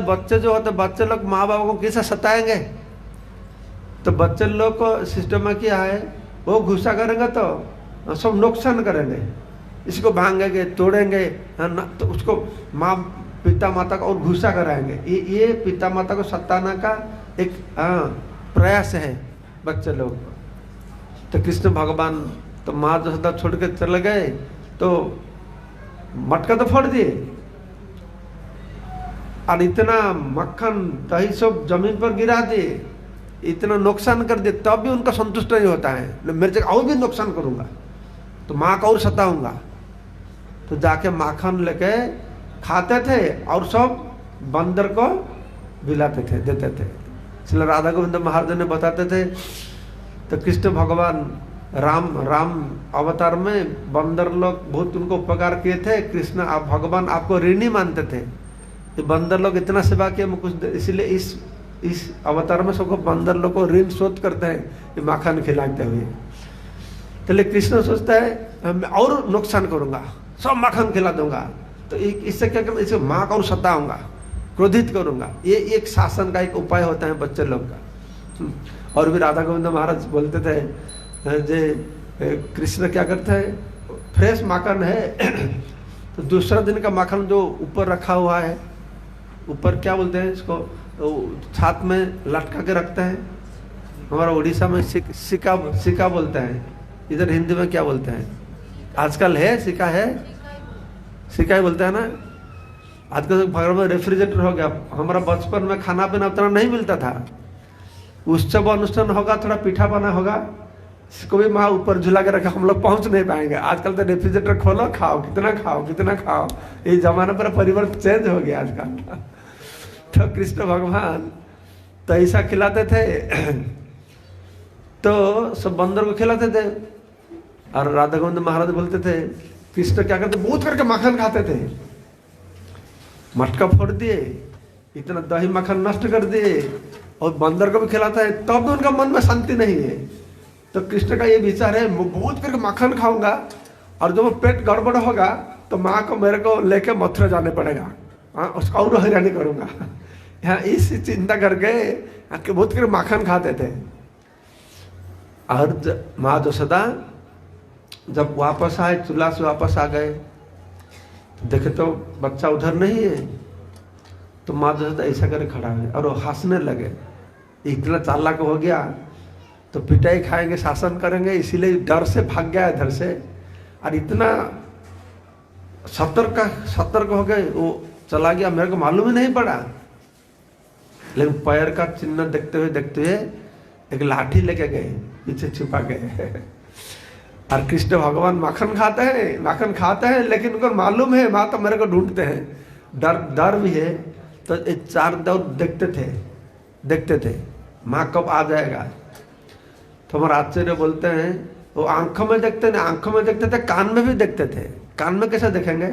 बच्चे जो होते बच्चे लोग माँ बाप को कैसे सताएंगे। तो बच्चे लोग को सिस्टम में क्या है, वो गुस्सा करेंगे तो सब नुकसान करेंगे, इसको भांगेंगे तोड़ेंगे, तो उसको माँ पिता माता को और गुस्सा कराएंगे। ये पिता माता को सताने का एक प्रयास है बच्चे लोग। तो कृष्ण भगवान तो माँ जसोदा छोड़ के चले गए, तो मटका तो फोड़ दिए, और इतना मक्खन दही सब जमीन पर गिरा दिए, इतना नुकसान कर दिए, तब भी उनका संतुष्ट नहीं होता है। मेरे जगह और भी नुकसान करूंगा तो माँ को और सताऊंगा। तो जाके माखन लेके खाते थे और सब बंदर को बिलाते थे, देते थे। इसलिए राधा गोविंद महाराज ने बताते थे, तो कृष्ण भगवान राम अवतार में बंदर लोग बहुत उनको उपकार किए थे। कृष्ण आप भगवान आपको ऋणी मानते थे, ये बंदर लोग इतना सेवा किया कुछ, इसलिए इस अवतार में सबको बंदर लोग को ऋण शोध करते हैं ये माखन खिलाते हुए। तो कृष्ण सोचता है मैं और नुकसान करूंगा, सब माखन खिला दूंगा, तो इससे क्या करूँ, इसे माँ को और सताऊंगा, क्रोधित करूंगा। ये एक शासन का एक उपाय होता है बच्चे लोग का। और भी राधा गोविंद महाराज बोलते थे जे कृष्ण क्या करते हैं, फ्रेश माखन है तो दूसरा दिन का माखन जो ऊपर रखा हुआ है, ऊपर क्या बोलते हैं इसको, छात में लटका के रखते हैं। हमारा उड़ीसा में सिक्का बोलते हैं, इधर हिंदी में क्या बोलते हैं, आजकल है सिक्का ही बोलते हैं ना। आजकल घर में रेफ्रिजरेटर हो गया। हमारा बचपन में खाना पीना उतना नहीं मिलता था, उत्सव अनुष्ठान होगा, थोड़ा पीठा बना होगा, इसको भी माँ ऊपर झुला के रखा, हम लोग पहुंच नहीं पाएंगे। आजकल तो रेफ्रिजरेटर खोलो, खाओ कितना खाओ। ये जमाना पर परिवर्तन चेंज हो गया आजकल। तो कृष्ण भगवान तो ऐसा खिलाते थे, तो सब बंदर को खिलाते थे। और राधा गोविंद महाराज बोलते थे कृष्ण क्या करते, बहुत करके माखन खाते थे, मटका फोड़ दिए, इतना दही माखन नष्ट कर दिए, और बंदर को भी खिलाता है, तब भी उनका मन में शांति नहीं है। तो कृष्ण का ये विचार है, मैं बहुत करके माखन खाऊंगा, और जब पेट गड़बड़ होगा तो माँ को मेरे को लेके मथुरा जाने पड़ेगा, उसका और हैरानी करूंगा। यहाँ इस चिंता करके बहुत कर माखन खाते थे। और माँ यशोदा जब वापस आए, चूल्हा से वापस आ गए, देखे तो बच्चा उधर नहीं है, तो माँ यशोदा ऐसा करे खड़ा है और वो हंसने लगे। इतना चालाक हो गया तो पिटाई खाएंगे, शासन करेंगे, इसीलिए डर से भाग गया इधर से। और इतना सतर्क हो गए, वो चला गया, मेरे को मालूम ही नहीं पड़ा। लेकिन पैर का चिन्ह देखते हुए एक लाठी लेके गए, पीछे छुपा गए। और कृष्ण भगवान माखन खाते हैं, लेकिन उनको मालूम है माँ तो मेरे को ढूंढते हैं, डर भी है। तो चार दौर देखते थे माँ कब आ जाएगा। तो हमारे आचार्य बोलते हैं वो आंखों में देखते थे, कान में भी देखते थे। कान में कैसे देखेंगे?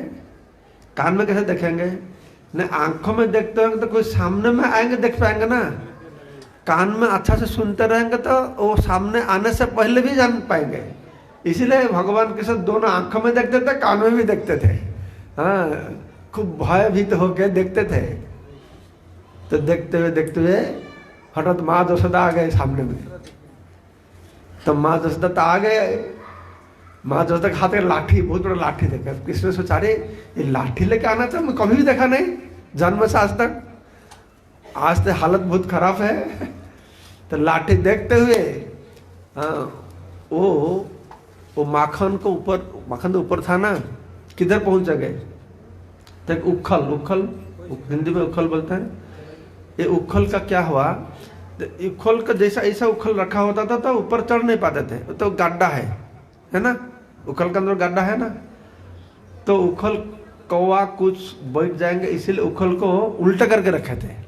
नहीं, आंखों में देखते होंगे तो कोई सामने में आएंगे देख पाएंगे ना। कान में अच्छा से सुनते रहेंगे तो वो सामने आने से पहले भी जान पाएंगे। इसीलिए भगवान कृष्ण दोनों आंखों में देखते थे, कान में भी देखते थे। हाँ, खूब भयभीत होके देखते थे। तो देखते हुए हठात माँ यशोदा आ गए सामने में। तो माँ यशोदा तो आ गए, माँ यशोदा के हाथ में लाठी, बहुत बड़ा लाठी देखा। कृष्ण सोचा अरे ये लाठी लेके आना था, मैं कभी भी देखा नहीं जन्म से आज तक। आज तो हालत बहुत खराब है। तो लाठी देखते हुए वो माखन तो ऊपर था ना, किधर पहुंच गए? तो एक उखल हिंदी में उखल बोलते हैं। ये उखल का क्या हुआ, तो उखल का जैसा ऐसा उखल रखा होता था तो ऊपर चढ़ नहीं पाते थे। तो गड्ढा है ना, उखल के अंदर गड्ढा है ना। तो उखल कौवा कुछ बैठ जाएंगे, इसीलिए उखल को उल्टा करके रखे थे।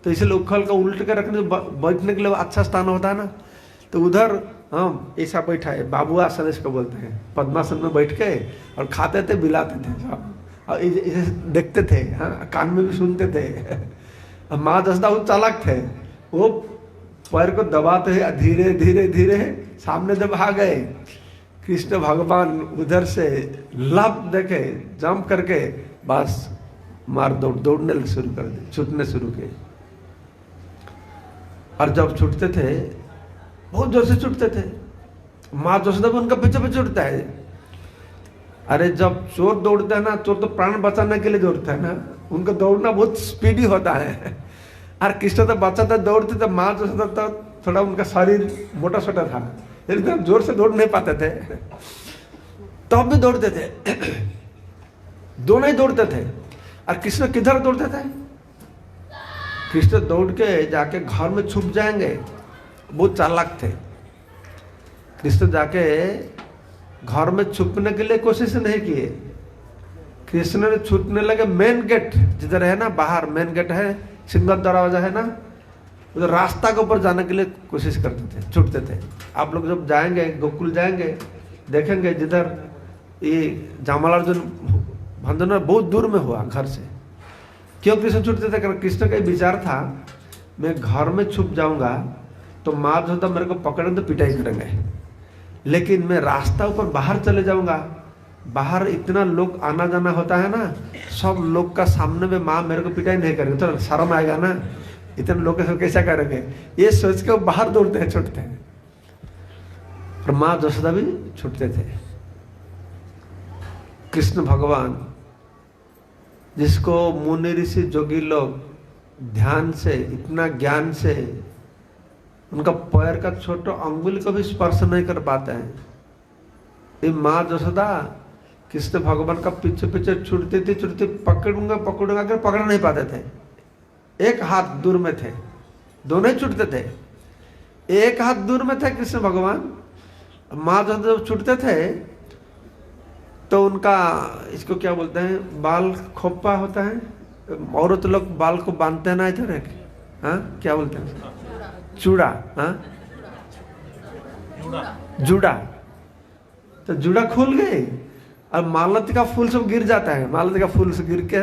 तो इसलिए उखल को उल्टे कर रखने, बैठने के लिए अच्छा स्थान होता है ना। तो उधर हम ऐसा बैठा है, बाबू आसन इसको बोलते हैं। पद्मासन में बैठ के और खाते थे, बिलाते थे सब, और इसे देखते थे। हाँ, कान में भी सुनते थे। माँ यशोदा वो चालाक थे, वो पैर को दबाते हैं, धीरे सामने जब आ गए कृष्ण भगवान, उधर से लाभ देके जंप करके बस दौड़ने शुरू कर दिए, छूटने शुरू किए। और जब छूटते थे बहुत जोर से छूटते थे, माँ यशोदा भी उनका पीछे छूटता है। अरे जब चोर दौड़ता है ना, चोर तो प्राण बचाने के लिए दौड़ता है ना, उनका दौड़ना बहुत स्पीडी होता है। और कृष्ण तो बचाते दौड़ते थे, माँ यशोदा तो थोड़ा उनका शरीर मोटा छोटा था, एकदम जोर से दौड़ नहीं पाते थे। तो भी दौड़ते थे, दोनों ही दौड़ते थे। और कृष्ण किधर दौड़ते थे? कृष्ण दौड़ के जाके घर में छुप जाएंगे, बहुत चालाक थे। कृष्ण जाके घर में छुपने के लिए कोशिश नहीं किए। कृष्ण ने छूटने लगे मेन गेट जिधर है ना, बाहर मेन गेट है, सिंगल दरवाजा है ना, उधर रास्ता के ऊपर जाने के लिए कोशिश करते थे, छूटते थे। आप लोग जब जाएंगे, गोकुल जाएंगे, देखेंगे जिधर ये जामलार्जुन भंजन बहुत दूर में हुआ घर से। क्यों कृष्ण छूटते थे? कारण कृष्ण का विचार था मैं घर में छुप जाऊंगा तो माँ यशोदा मेरे को पकड़ेंगे तो पिटाई करेंगे, लेकिन मैं रास्ता ऊपर बाहर चले जाऊंगा, बाहर इतना लोग आना जाना होता है ना, सब लोग का सामने में माँ मेरे को पिटाई नहीं करेंगे तो शर्म आएगा ना, इतने लोग के साथ कैसा करेंगे, ये सोच के बाहर दौड़ते हैं, छूटते हैं। और माँ यशोदा भी छूटते थे। कृष्ण भगवान जिसको मुनि ऋषि जोगी लोग ध्यान से, इतना ज्ञान से, उनका पैर का छोटा अंगुली को भी स्पर्श नहीं कर पाते हैं, ये माँ यशोदा कृष्ण भगवान का पीछे छूटती पकड़ूंगा कर पकड़ नहीं पाते थे। एक हाथ दूर में थे, दोनों ही छूटते थे, एक हाथ दूर में थे कृष्ण भगवान। माँ यशोदा जब छूटते थे तो उनका, इसको क्या बोलते हैं, बाल खोपा होता है, औरत लोग बाल को बांधते हैं ना इधर, एक हाँ क्या बोलते हैं, चूड़ा, हाँ जूड़ा। तो जूड़ा खुल गई और मालती का फूल सब गिर जाता है। मालती का फूल से गिर के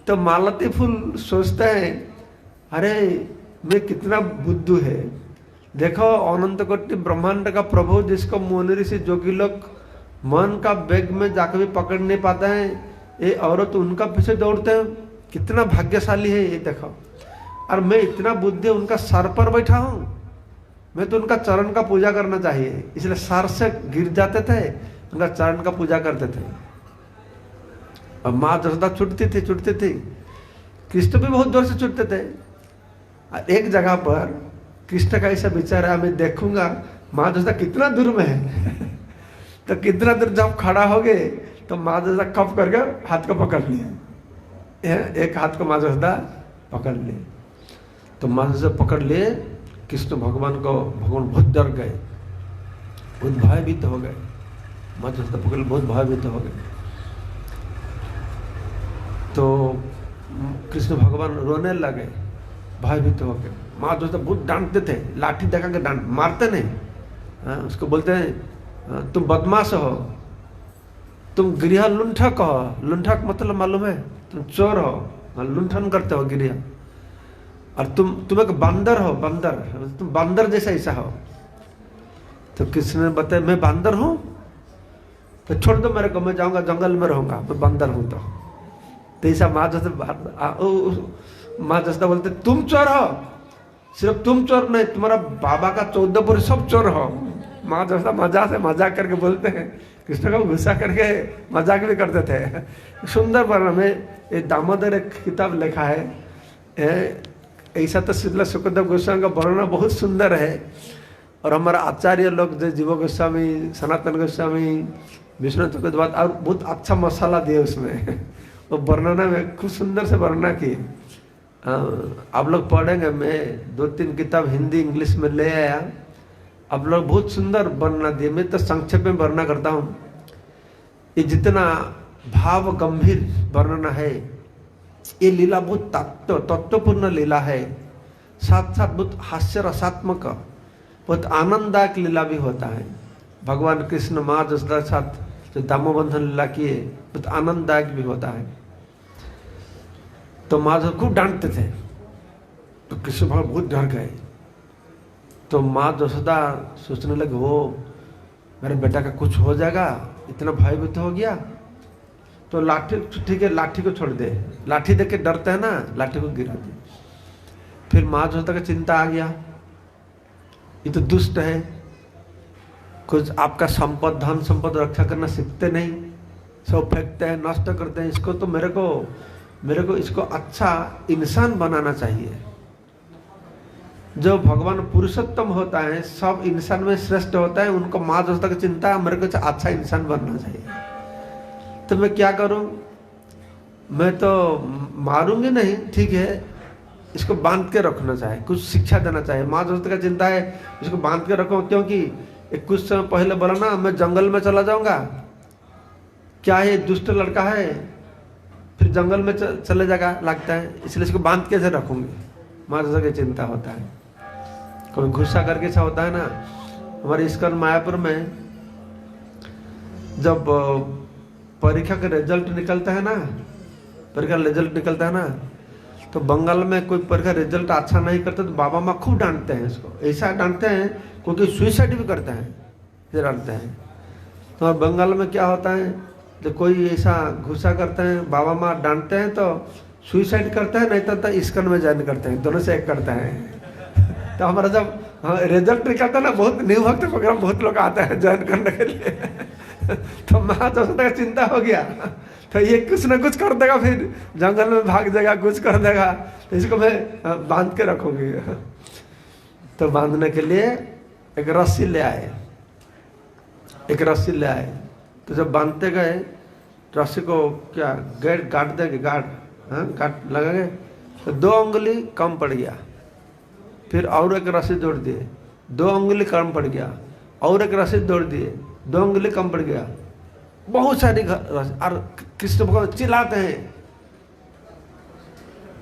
तो मालती फूल सोचते हैं अरे मैं कितना बुद्धू है, देखो अनंत कोटि ब्रह्मांड का प्रभु जिसको मुनि ऋषि जोगी लोग मन का वेग में जाकर भी पकड़ नहीं पाता है, ये औरत उनका पीछे दौड़ते हैं, कितना भाग्यशाली है ये देखो। और मैं इतना बुद्धि उनका सर पर बैठा हूं, मैं तो उनका चरण का पूजा करना चाहिए, इसलिए सर से गिर जाते थे, उनका चरण का पूजा करते थे। और माँ जसोदा छुटती थी, कृष्ण भी बहुत जोर से छुटते थे। और एक जगह पर कृष्ण का ऐसा विचार है, मैं देखूंगा माँ जसोदा कितना दूर में है तो कितना दूर जब खड़ा हो गए तो माँ जसोदा कप करके हाथ को पकड़ लिया, एक हाथ को माँ जसोदा पकड़ लिए। तो माँ जसोदा पकड़ लिए, कृष्ण भगवान बहुत डर गए, बहुत भयभीत हो गए। माँ जसोदा पकड़ बहुत भयभीत हो गए। तो कृष्ण भगवान रोने लगे, भयभीत हो गए। माँ जसोदा बहुत डांटते थे, लाठी दिखा के डांट, मारते नहीं, उसको बोलते हैं तुम बदमाश हो, तुम गृह लुंठक हो। लुंठक मतलब मालूम है, तुम चोर हो, लुंठन करते हो गृह, और तुम एक बंदर हो, बंदर, तुम बंदर जैसा ऐसा हो। तो कृष्ण ने बताया मैं बंदर हूं, तो छोड़ दो मेरे को, मैं जाऊंगा जंगल में रहूंगा, मैं बंदर हूं। तो ऐसा माँ जसोदा बोलते तुम चोर हो, सिर्फ तुम चोर नहीं, तुम्हारा बाबा का 14 पुरुष सब चोर हो। माँ जसोदा मजाक करके बोलते हैं, कृष्ण को गुस्सा करके मजाक भी करते थे। सुंदर वर्णन में ये दामोदर एक किताब लिखा है, ऐसा तो शीतला सुखदेव गोस्वामी का वर्णन बहुत सुंदर है। और हमारा आचार्य लोग जो जीव गोस्वामी, सनातन गोस्वामी, विष्णु चक्रवर्ती, और बहुत अच्छा मसाला दिया उसमें, वो वर्णना में खूब सुंदर से वर्णना की। आप लोग पढ़ेंगे, मैं 2-3 किताब हिंदी इंग्लिश में ले आया, आप लोग बहुत सुंदर वर्णना दिए। मैं तो संक्षेप में वर्णना करता हूँ। ये जितना भाव गंभीर वर्णना है, ये लीला बहुत तत्वपूर्ण लीला है, साथ साथ बहुत हास्य रसात्मक, बहुत आनंददायक लीला भी होता है। भगवान कृष्ण माँ जसोदा के साथ जो दामोबंधन लीला किए, बहुत आनंददायक भी होता है। तो माँ जसोदा खूब डांटते थे, तो कृष्ण भगवान बहुत डर गए। तो माँ जसोदा सोचने लगे, हो मेरे बेटा का कुछ हो जाएगा, इतना भयभीत हो गया। तो लाठी, ठीक है लाठी को छोड़ दे, लाठी देख के डरते हैं ना, लाठी को गिरा दे। फिर माँ जसोदा का चिंता आ गया, ये तो दुष्ट है, कुछ आपका संपद, धन संपद रक्षा करना सीखते नहीं, सब फेंकते हैं, नष्ट करते हैं। इसको तो मेरे को इसको अच्छा इंसान बनाना चाहिए। जो भगवान पुरुषोत्तम होता है, सब इंसान में श्रेष्ठ होता है, उनको माँ जसोदा की चिंता है, मेरे को अच्छा इंसान बनना चाहिए। तो मैं क्या करूं, मैं तो मारूंगी नहीं, ठीक है, इसको बांध के रखना चाहिए, कुछ शिक्षा देना चाहिए। माँ जसोदा का चिंता है, इसको बांध के रखो, क्योंकि एक कुछ समय पहले बोला ना मैं जंगल में चला जाऊंगा, क्या ये दुष्ट लड़का है, फिर जंगल में चले जाएगा लगता है, इसलिए इसको बांध के रखूंगी। माँ जसोदा की चिंता होता है। कोई गुस्सा करके ऐसा होता है ना, हमारे इस्कॉन मायापुर में जब परीक्षा का रिजल्ट निकलता है ना, तो बंगाल में कोई परीक्षा रिजल्ट अच्छा नहीं करता तो बाबा माँ खूब डांटते हैं इसको, ऐसा डांटते हैं क्योंकि सुसाइड भी करते हैं, फिर डांटते हैं। तो बंगाल में क्या होता है, जब कोई ऐसा गुस्सा करते हैं, बाबा माँ डांटते हैं तो सुसाइड करते हैं, नहीं तो इस्कॉन में ज्वाइन करते हैं, दोनों से एक करते हैं। तो हमारा जब रिजल्ट निकलता है ना, बहुत न्यू भक्त प्रोग्राम बहुत लोग आते हैं ज्वाइन करने के लिए। तो माँ जसोदा का चिंता हो गया, तो ये कुछ ना कुछ कर देगा, फिर जंगल में भाग जाएगा, कुछ कर देगा, तो इसको मैं बांध के रखूंगी। तो बांधने के लिए एक रस्सी ले आए, तो जब बांधते गए रस्सी को क्या गाड़ देंगे, गाड़ लगा गए, तो 2 उंगली कम पड़ गया, फिर और एक रस्सी जोड़ दिए, 2 उंगली कम पड़ गया, और एक रस्सी जोड़ दिए, 2 उंगली कम पड़ गया, बहुत सारी रस्सी। और कृष्ण भगवान चिल्लाते हैं,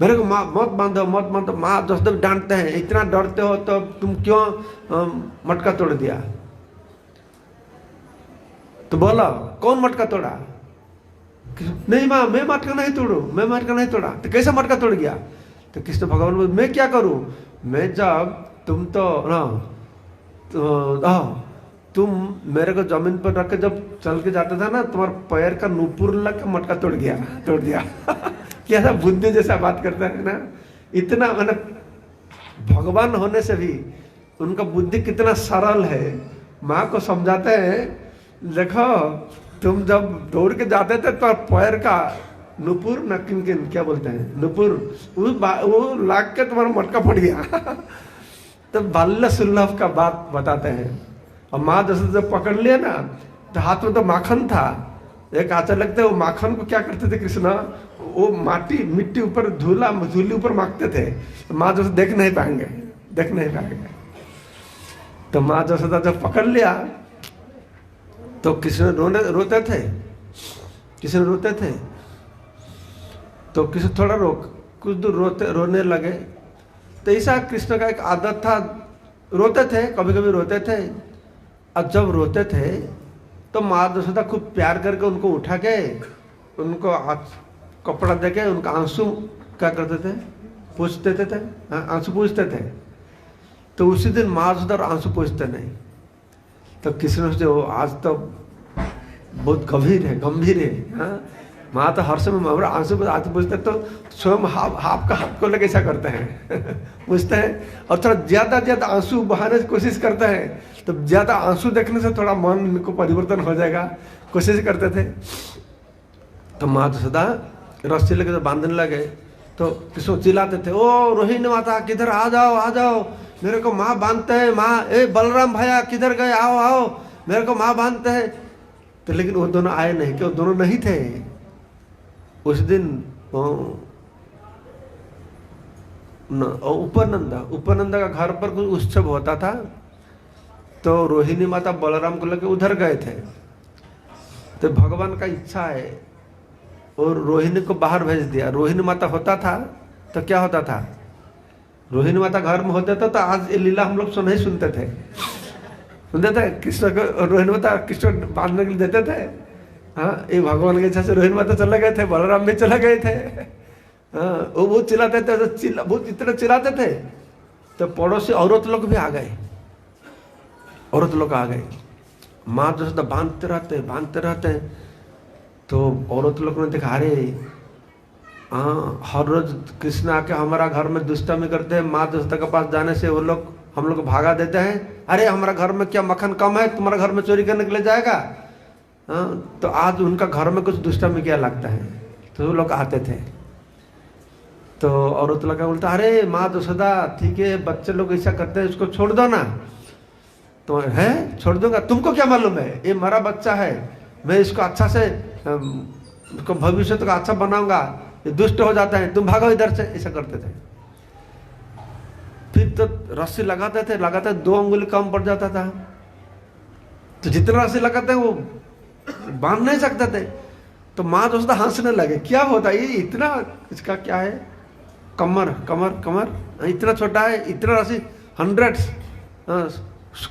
मेरे को मत बांधो। माँ जसोदा डांटते हैं, इतना डरते हो तो तुम क्यों मटका तोड़ दिया? तो बोला कौन मटका तोड़ा? नहीं माँ, मैं मटका नहीं तोड़ा। तो कैसा मटका तोड़ गया? तो कृष्ण भगवान बोले मैं क्या करूं, मैं जब तुम तुम मेरे को जमीन पर रख के जब चल के जाता था ना, तुम्हारे पैर का नुपुर लग के मटका तोड़ दिया। क्या था बुद्धि जैसा बात करता है ना, इतना मैंने भगवान होने से भी उनका बुद्धि कितना सरल है। माँ को समझाते हैं, देखो तुम जब दौड़ के जाते थे तो पैर का नुपुर न किन क्या बोलते हैं नुपुर, वो लाग के तुम्हारा मटका फट गया। तो बाल्य सुलभ का बात बताते हैं। और माँ जैसे जब पकड़ लिया ना तो हाथ में तो माखन था, एक आचार लगता है, वो माखन को क्या करते थे कृष्ण, वो मिट्टी ऊपर धूली ऊपर माखते थे। तो माँ जैसे देख नहीं पाएंगे। तो माँ जसोदा जब पकड़ लिया तो कृष्ण रोते थे। तो कृष्ण थोड़ा कुछ दूर रोने लगे। तो ऐसा कृष्ण का एक आदत था, रोते थे, कभी कभी रोते थे। और जब रोते थे तो माँ जसोदा खूब प्यार करके उनको उठा के उनको कपड़ा दे के उनका आंसू क्या करते थे, पूछ देते थे। आंसू पूछते थे। तो उसी दिन माँ जसोदा आंसू पूछते नहीं। तो कृष्ण सोचे वो आज तो बहुत गंभीर है। माँ तो हर समय आंसू पूछते तो स्वयं हाथ को लेके ऐसा करते हैं पूछते हैं। और थोड़ा ज्यादा आंसू बहाने की कोशिश करते हैं। तो ज्यादा आंसू देखने से थोड़ा मन को परिवर्तन हो जाएगा, कोशिश करते थे। तो माँ जसोदा रस्सी लेके बांधने लगे तो कृष्ण चिल्लाते थे, ओ रोहिणी माता किधर आ जाओ, मेरे को माँ बांधते हैं। माँ, ए बलराम भैया किधर गए, आओ मेरे को माँ बांधते हैं। तो लेकिन वो दोनों आए नहीं, कि वो दोनों नहीं थे उस दिन। उपनंदा का घर पर कुछ उत्सव होता था। तो रोहिणी माता बलराम को लेकर उधर गए थे। तो भगवान का इच्छा है और रोहिणी को बाहर भेज दिया। रोहिणी माता होता था तो क्या होता था, रोहिणी माता घर में होते थे तो आज ये लीला हम लोग सुनते थे कृष्ण को। रोहिणी माता कृष्ण बांधने के लिए देते थे। हाँ, ये भगवान की इच्छा से रोहिणी माता चले गए थे, बलराम भी चले गए थे। हाँ, वो बहुत चिल्लाते थे, बहुत इतना चिल्लाते थे। तो पड़ोसी औरत लोग भी आ गए, माँ जसोदा बांधते रहते। तो औरत लोग ने देखा, अरे हाँ, हर रोज कृष्ण आके हमारा घर में दुष्टामी करते हैं। माँ जसोदा के पास जाने से वो लोग हम लोग भागा देते हैं। अरे हमारा घर में क्या मक्खन कम है, तुम्हारा घर में चोरी करने के लिए जाएगा। हाँ, तो आज उनका घर में कुछ दुष्टामी क्या लगता है। तो वो लोग आते थे। तो औरत लोग बोलता, अरे माँ जसोदा ठीक है, बच्चे लोग ऐसा करते हैं, उसको छोड़ दो ना। तो है, छोड़ दूंगा, तुमको क्या मालूम है, ये मेरा बच्चा है, मैं इसको अच्छा से उसको भविष्य तो अच्छा बनाऊंगा, ये दुष्ट हो जाता है, तुम भागो इधर से, ऐसा करते थे। फिर तो रस्सी लगाते 2 अंगुली कम पड़ जाता था। तो जितना रस्सी लगाते वो बांध नहीं सकते थे। तो माँ जसोदा हंसने लगे, क्या होता है ये, इतना इसका क्या है, कमर इतना छोटा है, इतना रस्सी 100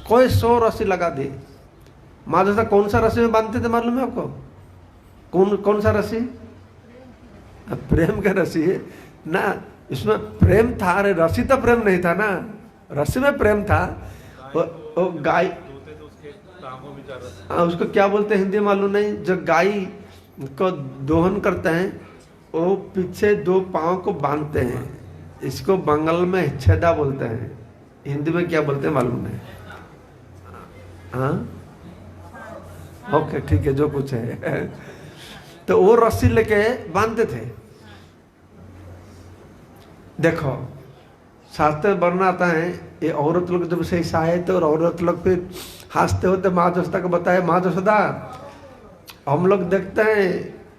कोई 100 रस्सी लगा दी। माँ जसोदा कौन सा रस्सी में बांधते थे मालूम है आपको, कौन सा रस्सी, प्रेम का रस्सी है ना, इसमें प्रेम था। अरे रस्सी तो प्रेम नहीं था ना, रस्सी में प्रेम था। वो गाय, उसको क्या बोलते हैं हिंदी मालूम नहीं, जो गाय को दोहन करते हैं वो पीछे 2 पाँव को बांधते हैं, इसको बंगाल में छेदा बोलते हैं, हिंदी में क्या बोलते हैं मालूम नहीं। हाँ, ओके ठीक है, जो कुछ है। तो वो रस्सी लेके बांधते थे। देखो शास्त्र वर्णन आता है, ये औरत लोग जब से ऐसा आए तो औरत लोग फिर हंसते होते माँ जसोदा को बताए, माँ जसोदा हम लोग देखते हैं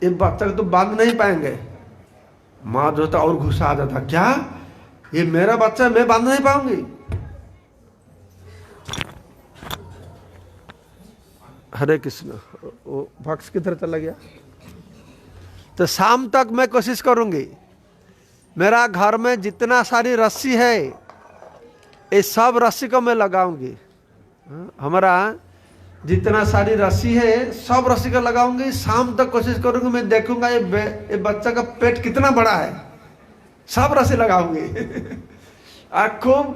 ये बच्चा को तो बांध नहीं पाएंगे। माँ जसोदा और गुस्सा आ जाता, क्या ये मेरा बच्चा, मैं बांध नहीं पाऊंगी। हरे कृष्ण, वो भक्स किधर चला गया। तो शाम तक मैं कोशिश करूंगी, मेरा घर में जितना सारी रस्सी है ये सब रस्सी को मैं लगाऊंगी। हमारा जितना सारी रस्सी है सब रस्सी को लगाऊंगी। शाम तक कोशिश करूंगी, मैं देखूंगा ये बच्चा का पेट कितना बड़ा है, सब रस्सी लगाऊंगी। खूब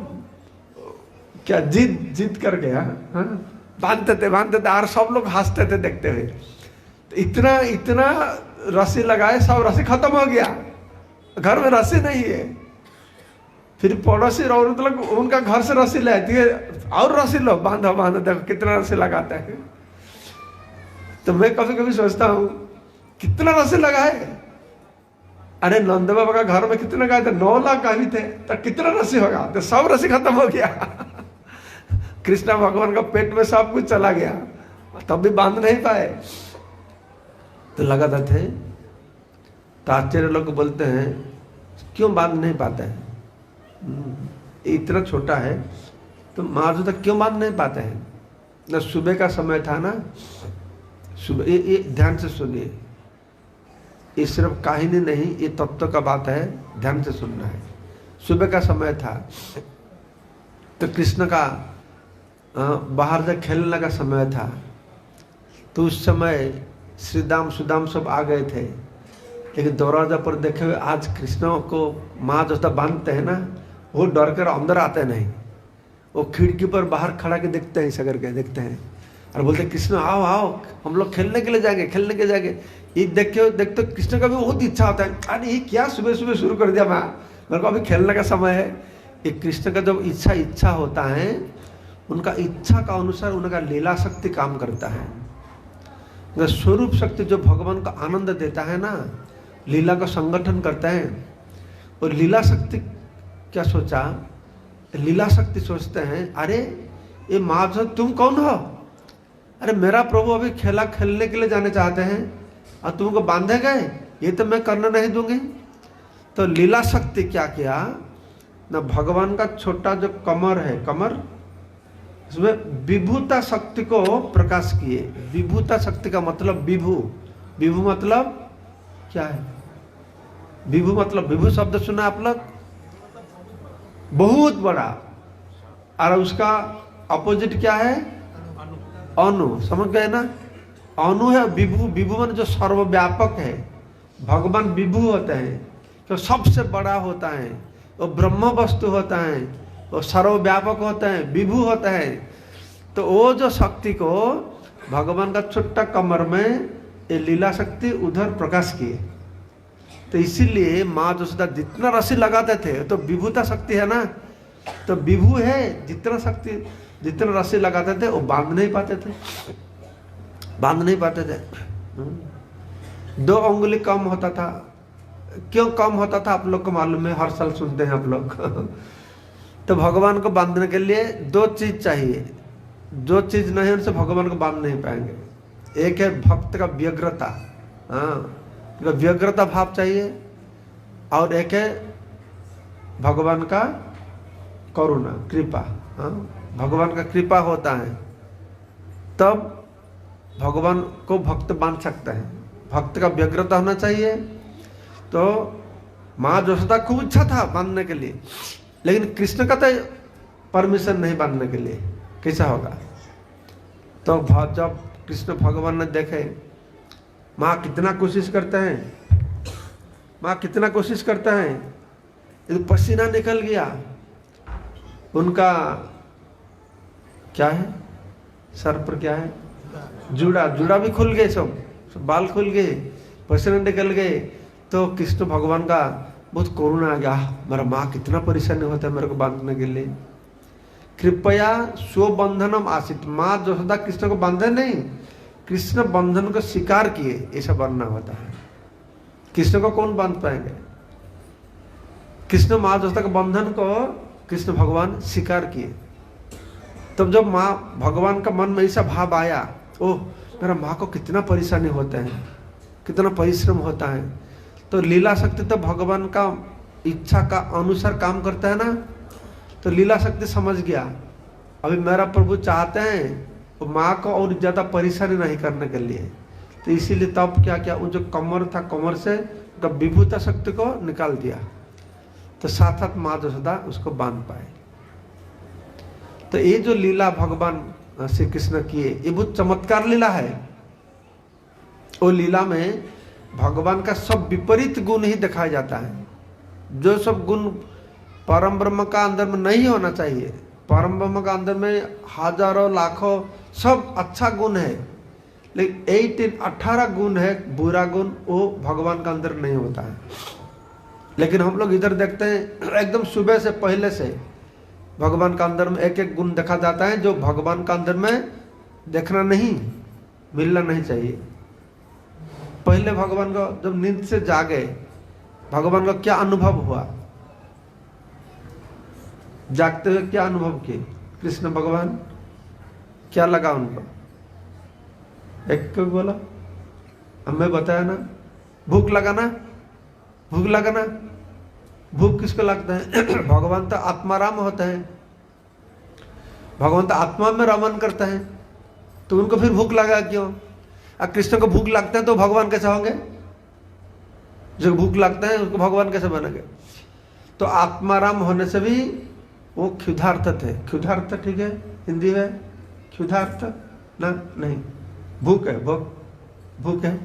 क्या जिद कर गया, बांधते थे और सब लोग हंसते थे देखते हुए। तो इतना रस्सी लगाए, सब रस्सी खत्म हो गया, घर में रस्सी नहीं है। फिर पड़ोसी औरत लोग उनका घर से रस्सी ले आती है, और रस्सी लो, बांधो बांधो, देखो कितना रस्सी लगाता है। तो मैं कभी कभी सोचता हूँ कितना रस्सी लगाए। अरे नंद बाबा का घर में कितने गाय थे? 9 लाख गाय थे, तो कितना रस्सी होगा? तो सब रस्सी खत्म हो गया। कृष्णा भगवान का पेट में सब कुछ चला गया, तब भी बांध नहीं पाए। तो लगातार थे। तो आश्चर्य लोग बोलते हैं क्यों बांध नहीं पाते हैं? इतना छोटा है तो मार्जो तक क्यों बांध नहीं पाते हैं? ना सुबह का समय था ना, सुबह ये ध्यान से सुनिए, ये सिर्फ कहानी नहीं, ये तत्व का बात है, ध्यान से सुनना है। सुबह का समय था तो कृष्ण का बाहर से खेलने का समय था। तो उस समय श्रीदाम सुदाम सब आ गए थे, लेकिन दरवाजा पर देखे हुए आज कृष्ण को माँ जो बांधते हैं ना, वो डर कर अंदर आते नहीं, वो खिड़की पर बाहर खड़ा के देखते हैं, ऐसा करके देखते हैं और बोलते कृष्ण आओ आओ, हम लोग खेलने के लिए जाएंगे, खेलने के जाएंगे। ये देखते कृष्ण का भी बहुत इच्छा होता है, अरे ये क्या सुबह सुबह शुरू कर दिया माँ, मेरे को अभी खेलने का समय है। ये कृष्ण का जब इच्छा होता है, उनका इच्छा का अनुसार उनका लीला शक्ति काम करता है। स्वरूप शक्ति जो भगवान को आनंद देता है ना, लीला का संगठन करता है। और लीला शक्ति क्या सोचा, लीला शक्ति सोचते हैं अरे ये माँ तुम कौन हो? अरे मेरा प्रभु अभी खेलने के लिए जाने चाहते हैं और तुमको बांधे गए, ये तो मैं करने नहीं दूंगी। तो लीला शक्ति क्या किया ना, भगवान का छोटा जो कमर है, कमर, उसमें विभूता शक्ति को प्रकाश किए। विभूता शक्ति का मतलब विभू, विभू मतलब क्या है? विभू मतलब, विभू शब्द सुना आप लोग? बहुत बड़ा। और उसका अपोजिट क्या है? अनु, समझ गए ना? अनु है विभू। विभू मान जो सर्वव्यापक है। भगवान विभू होते हैं, जो सबसे बड़ा होता है, वो ब्रह्म वस्तु होता है, वो सर्वव्यापक होता है, विभू होता है। तो वो जो शक्ति को भगवान का छोटा कमर में ये लीला शक्ति उधर प्रकाश किए। तो इसीलिए माँ जसोदा जितना रस्सी लगाते थे, तो विभूता शक्ति है ना, तो विभू है, जितना शक्ति जितना रस्सी लगाते थे वो बांध नहीं पाते थे, बांध नहीं पाते थे। 2 अंगुली कम होता था। क्यों कम होता था आप लोग को मालूम है? हर साल सुनते हैं आप लोग। तो भगवान को बांधने के लिए 2 चीज चाहिए, जो चीज नहीं उनसे भगवान को बांध नहीं पाएंगे। एक है भक्त का व्यग्रता, हाँ, व्यग्रता भाव चाहिए, और एक है भगवान का करुणा, कृपा। हाँ, भगवान का कृपा होता है तब भगवान को भक्त बांध सकता है। भक्त का व्यग्रता होना चाहिए। तो माँ जसोदा खूब इच्छा था बांधने के लिए, लेकिन कृष्ण का तो परमिशन नहीं बांधने के लिए, कैसा होगा? तो जब कृष्ण भगवान ने देखे माँ कितना कोशिश करते हैं, माँ कितना कोशिश करते हैं, ये पसीना निकल गया, उनका क्या है सर पर, क्या है, जुड़ा भी खुल गए, सब बाल खुल गए, पसीना निकल गए। तो कृष्ण भगवान का बहुत करुणा आ गया, मेरा माँ कितना परेशानी होता है मेरे को बांधने के लिए। कृपया स्वबंधनम आसित, माँ जसोदा कृष्ण को बांधे नहीं, कृष्ण बंधन को स्वीकार किए, ऐसा बनना होता है। कृष्ण को कौन बांध पाएंगे? कृष्ण माँ जसोदा के बंधन को कृष्ण भगवान स्वीकार किए। तब जब माँ भगवान का मन में ऐसा भाव आया, ओह मेरा माँ को कितना परेशानी होता है, कितना परिश्रम होता है, तो लीला शक्ति तो भगवान का इच्छा का अनुसार काम करता है ना। तो लीला शक्ति समझ गया अभी मेरा प्रभु चाहते हैं तो माँ को और ज़्यादा परेशानी नहीं करने के लिए। तो इसीलिए तब क्या क्या, वो जो कमर था, कमर से विभूता शक्ति को निकाल दिया, तो साथ साथ माँ जसोदा उसको बांध पाए। तो ये जो लीला भगवान श्री कृष्ण किए, ये बहुत चमत्कार लीला है। वो लीला में भगवान का सब विपरीत गुण ही दिखाया जाता है। जो सब गुण परम ब्रह्म का अंदर में नहीं होना चाहिए, परम ब्रह्म का अंदर में हजारों लाखों सब अच्छा गुण है, लेकिन 18 गुण है बुरा गुण, वो भगवान का अंदर नहीं होता है। लेकिन हम लोग इधर देखते हैं एकदम सुबह से पहले से भगवान का अंदर में एक एक गुण देखा जाता है जो भगवान का अंदर में देखना नहीं, मिलना नहीं चाहिए। पहले भगवान को जब नींद से जागे, भगवान का क्या अनुभव हुआ, जागते हुए क्या अनुभव किए कृष्ण भगवान, क्या लगा उनको? एक को बोला, हमें बताया ना, भूख लगा ना, भूख लगा ना। भूख किसको लगता है? भगवान तो आत्माराम होता है, भगवान तो आत्मा में रमन करता है, तो उनको फिर भूख लगा क्यों? अब कृष्ण को भूख लगता है तो भगवान कैसे होंगे? जो भूख लगता है उसको भगवान कैसे बनेंगे? तो आत्माराम होने से भी वो क्षुधार्थ थे। क्षुधार्थ ठीक है हिंदी में? क्षुधार्थ ना, नहीं, भूख है, भूख है।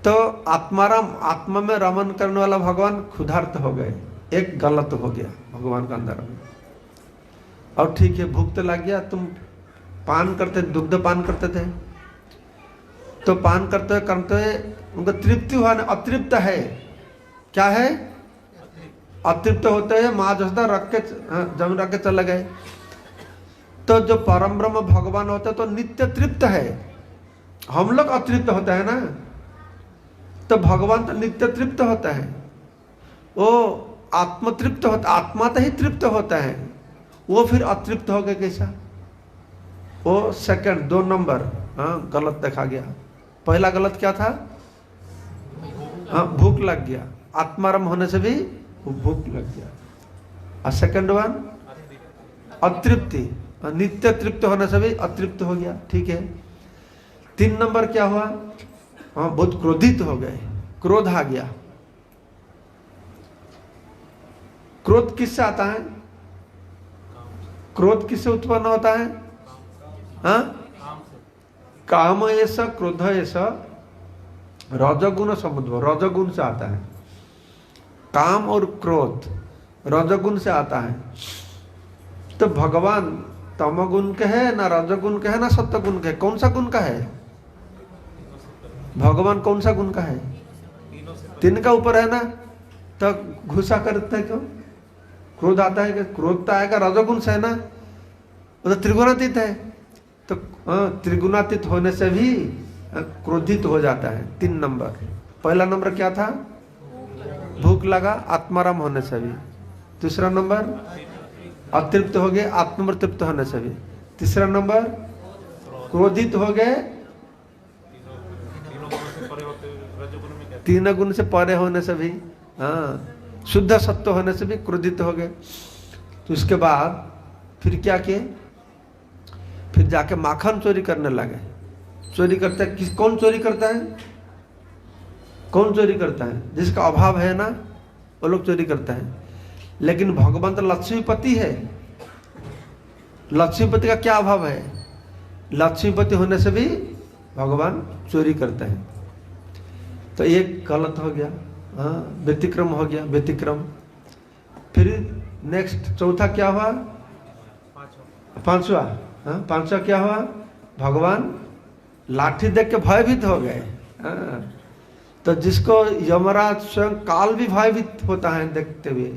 तो आत्माराम, आत्मा में रमन करने वाला भगवान क्षुधार्थ हो गए, एक गलत हो गया भगवान का अंदर में। और ठीक है, भूख तो लग गया, तुम पान करते, दुग्ध पान करते थे, तो पान करते हुए उनको तृप्ति हुआ ना, अतृप्त है, क्या है? अतृप्त होते हैं, माँ जसदा रख के जम रख के चले गए। तो जो परम ब्रह्म भगवान होते तो नित्य तृप्त है, हम लोग अतृप्त होते हैं ना, तो भगवान तो नित्य तृप्त होता है, वो आत्म तृप्त होता, आत्मा तो ही तृप्त होता है, वो फिर अतृप्त हो गए कैसा? वो सेकंड 2 नंबर गलत देखा गया। पहला गलत क्या था? भूख लग गया, आत्माराम होने से भी भूख लग गया। और सेकंड वन अतृप्ति, नित्य तृप्त होने से भी अतृप्त हो गया, ठीक है। 3 नंबर क्या हुआ? बहुत क्रोधित हो गए, क्रोध आ गया। क्रोध किससे आता है? क्रोध किससे उत्पन्न होता है? काम ऐसा, क्रोध ऐसा, रजोगुण समुद्भव, रजोगुण से आता है। काम और क्रोध रजोगुण से आता है। तो भगवान तमोगुण के है ना, रजोगुण के है ना, सत्वगुण के? कौन सा गुण का है भगवान? कौन सा गुण का है? 3 का ऊपर है ना, तो गुस्सा करते क्यों? क्रोध आता है, क्रोध तो आएगा रजोगुण से है ना, वो तो त्रिगुणातीत है, तो त्रिगुणातीत होने से भी क्रोधित हो जाता है। 3 नंबर। पहला नंबर क्या था? भूख लगा, आत्माराम होने से भी। दूसरा नंबर अतृप्त हो गए, आत्म तृप्त होने से भी। तीसरा नंबर क्रोधित हो गए, 3 गुण से परे होने से भी, शुद्ध सत्व होने से भी क्रोधित हो गए। तो उसके बाद फिर क्या किए? फिर जाके माखन चोरी करने लगे। चोरी करते हैं, कौन चोरी करता है? कौन चोरी करता है? जिसका अभाव है ना, वो लोग चोरी करता है। लेकिन भगवान तो लक्ष्मीपति है, लक्ष्मीपति का क्या अभाव है? लक्ष्मीपति होने से भी भगवान चोरी करते हैं। तो एक गलत हो गया, व्यतिक्रम हो गया, व्यतिक्रम। फिर नेक्स्ट चौथा क्या हुआ? पांचवा क्या हुआ? भगवान लाठी देख के भयभीत हो गए। तो जिसको यमराज स्वयं काल भी भयभीत होता है देखते हुए,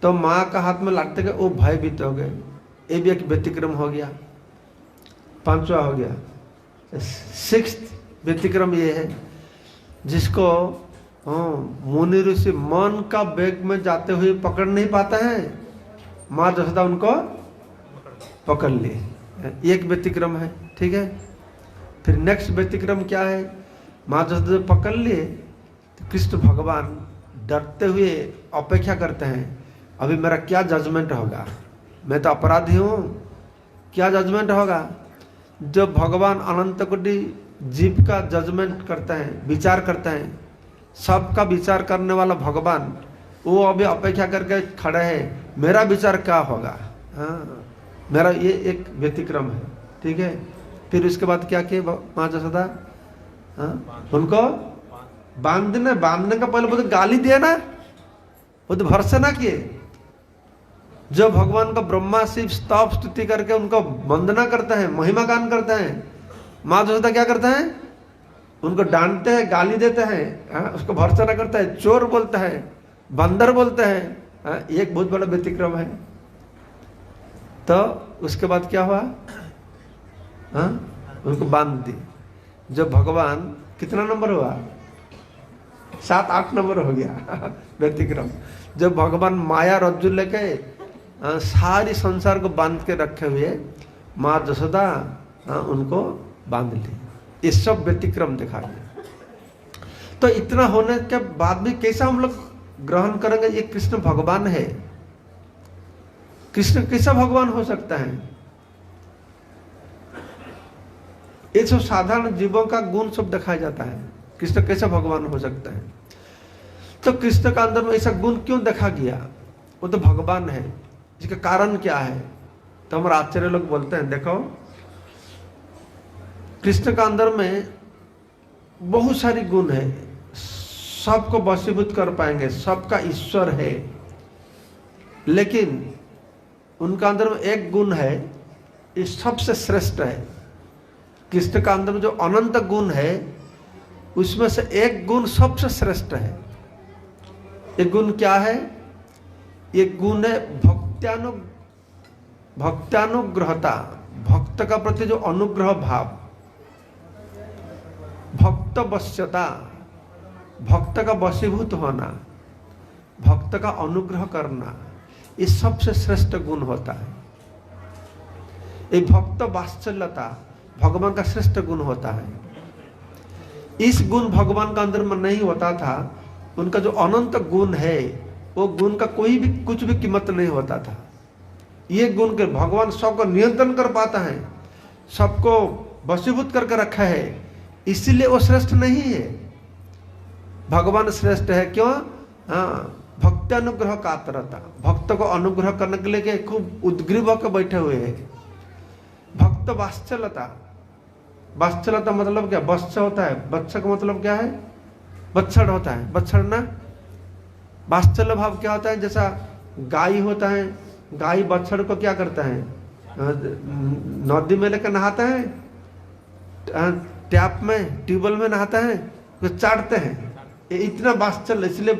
तो माँ का हाथ में लाठते गए, वो भयभीत हो गए। ये भी एक व्यतिक्रम हो गया, 5वां हो गया। 6th व्यतिक्रम ये है, जिसको मुनि ऋषि मन का वेग में जाते हुए पकड़ नहीं पाता है, माँ जसोदा उनको पकड़ लिए, एक व्यतिक्रम है, ठीक है। फिर नेक्स्ट व्यतिक्रम क्या है? माँ जसोदा पकड़ लिए तो कृष्ण भगवान डरते हुए अपेक्षा करते हैं, अभी मेरा क्या जजमेंट होगा, मैं तो अपराधी हूँ, क्या जजमेंट होगा? जब भगवान अनंत कोटि जीव का जजमेंट करते हैं, विचार करते हैं, सबका विचार करने वाला भगवान, वो अभी अपेक्षा करके खड़े हैं, मेरा विचार क्या होगा? मेरा ये एक व्यतिक्रम है, ठीक है। फिर उसके बाद क्या किए माँ जसोदा? उनको बांधने का पहले वो तो गाली दिया ना, वो तो भरोसा ना किए। जो भगवान का ब्रह्मा शिव स्तव स्तुति करके उनको वंदना करते हैं, महिमा गान करते हैं, माँ जसोदा क्या करते हैं? उनको डांटते हैं, गाली देते हैं, उसको भरोसा ना करता है, चोर बोलता है, बंदर बोलते हैं, एक बहुत बड़ा व्यतिक्रम है। तो उसके बाद क्या हुआ, उनको बांध दी। जब भगवान, कितना नंबर हुआ, 7-8 नंबर हो गया व्यतिक्रम। जब भगवान माया रज्जु लेके सारी संसार को बांध के रखे हुए माँ जसोदा उनको बांध ली। ये सब व्यतिक्रम दिखा दिया। तो इतना होने के बाद भी कैसा हम लोग ग्रहण करेंगे ये कृष्ण भगवान है? कृष्ण कैसा भगवान हो सकता है? ये सब साधारण जीवों का गुण सब दिखाया जाता है, कृष्ण कैसा भगवान हो सकता है? तो कृष्ण का अंदर में ऐसा गुण क्यों देखा गया? वो तो भगवान है, इसका कारण क्या है? तो हमारे आचार्य लोग बोलते हैं, देखो कृष्ण का अंदर में बहुत सारी गुण है, सबको वशीभूत कर पाएंगे, सबका ईश्वर है, लेकिन उनका अंदर में एक गुण है, ये सबसे श्रेष्ठ है। कृष्ण का अंदर में जो अनंत गुण है उसमें से एक गुण सबसे श्रेष्ठ है। ये गुण क्या है? ये गुण है भक्त्यानुग्रहता, भक्त का प्रति जो अनुग्रह भाव, भक्त वश्यता, भक्त का वशीभूत होना, भक्त का अनुग्रह करना, ये सबसे श्रेष्ठ गुण होता है। ये भक्त वात्सल्यता भगवान का श्रेष्ठ गुण होता है। इस गुण भगवान का अंदर में नहीं होता था। उनका जो अनंत गुण है वो गुण का कोई भी कुछ भी कीमत नहीं होता था। ये गुण के भगवान सबको नियंत्रण कर पाता है, सबको वशीभूत करके रखा है, इसीलिए वो श्रेष्ठ नहीं है। भगवान श्रेष्ठ है क्यों? भक्त्यानुग्रह कातरता, भक्त को अनुग्रह करने के लिए खूब उद्ग्रीव होकर बैठे हुए हैं। भक्त वात्सल्यता, वात्सल्यता मतलब क्या? वत्स होता है, वत्स का मतलब क्या है? बछड़ होता है, बछड़ना। वात्सल्य भाव क्या होता है? जैसा गाय होता है, गाय बछड़ को क्या करता है? नदी में लेकर नहाता है, टैप में, ट्यूबवेल में नहाता है, तो चाटते हैं। ये इतना वात्सल्य, इसलिए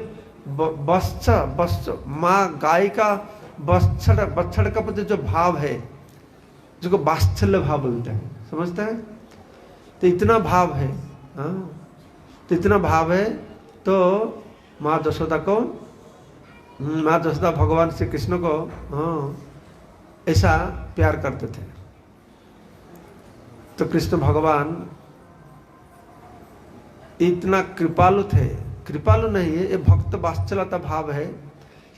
माँ गाय का बछड़ का प्रति जो भाव है, जिसको वात्सल्य भाव बोलते हैं, समझते हैं? तो इतना भाव है, तो इतना भाव है। तो माँ जसोदा भगवान श्री कृष्ण को ऐसा प्यार करते थे। तो कृष्ण भगवान इतना कृपालु थे, कृपालु नहीं है, ये भक्त वात्सल्यता भाव है।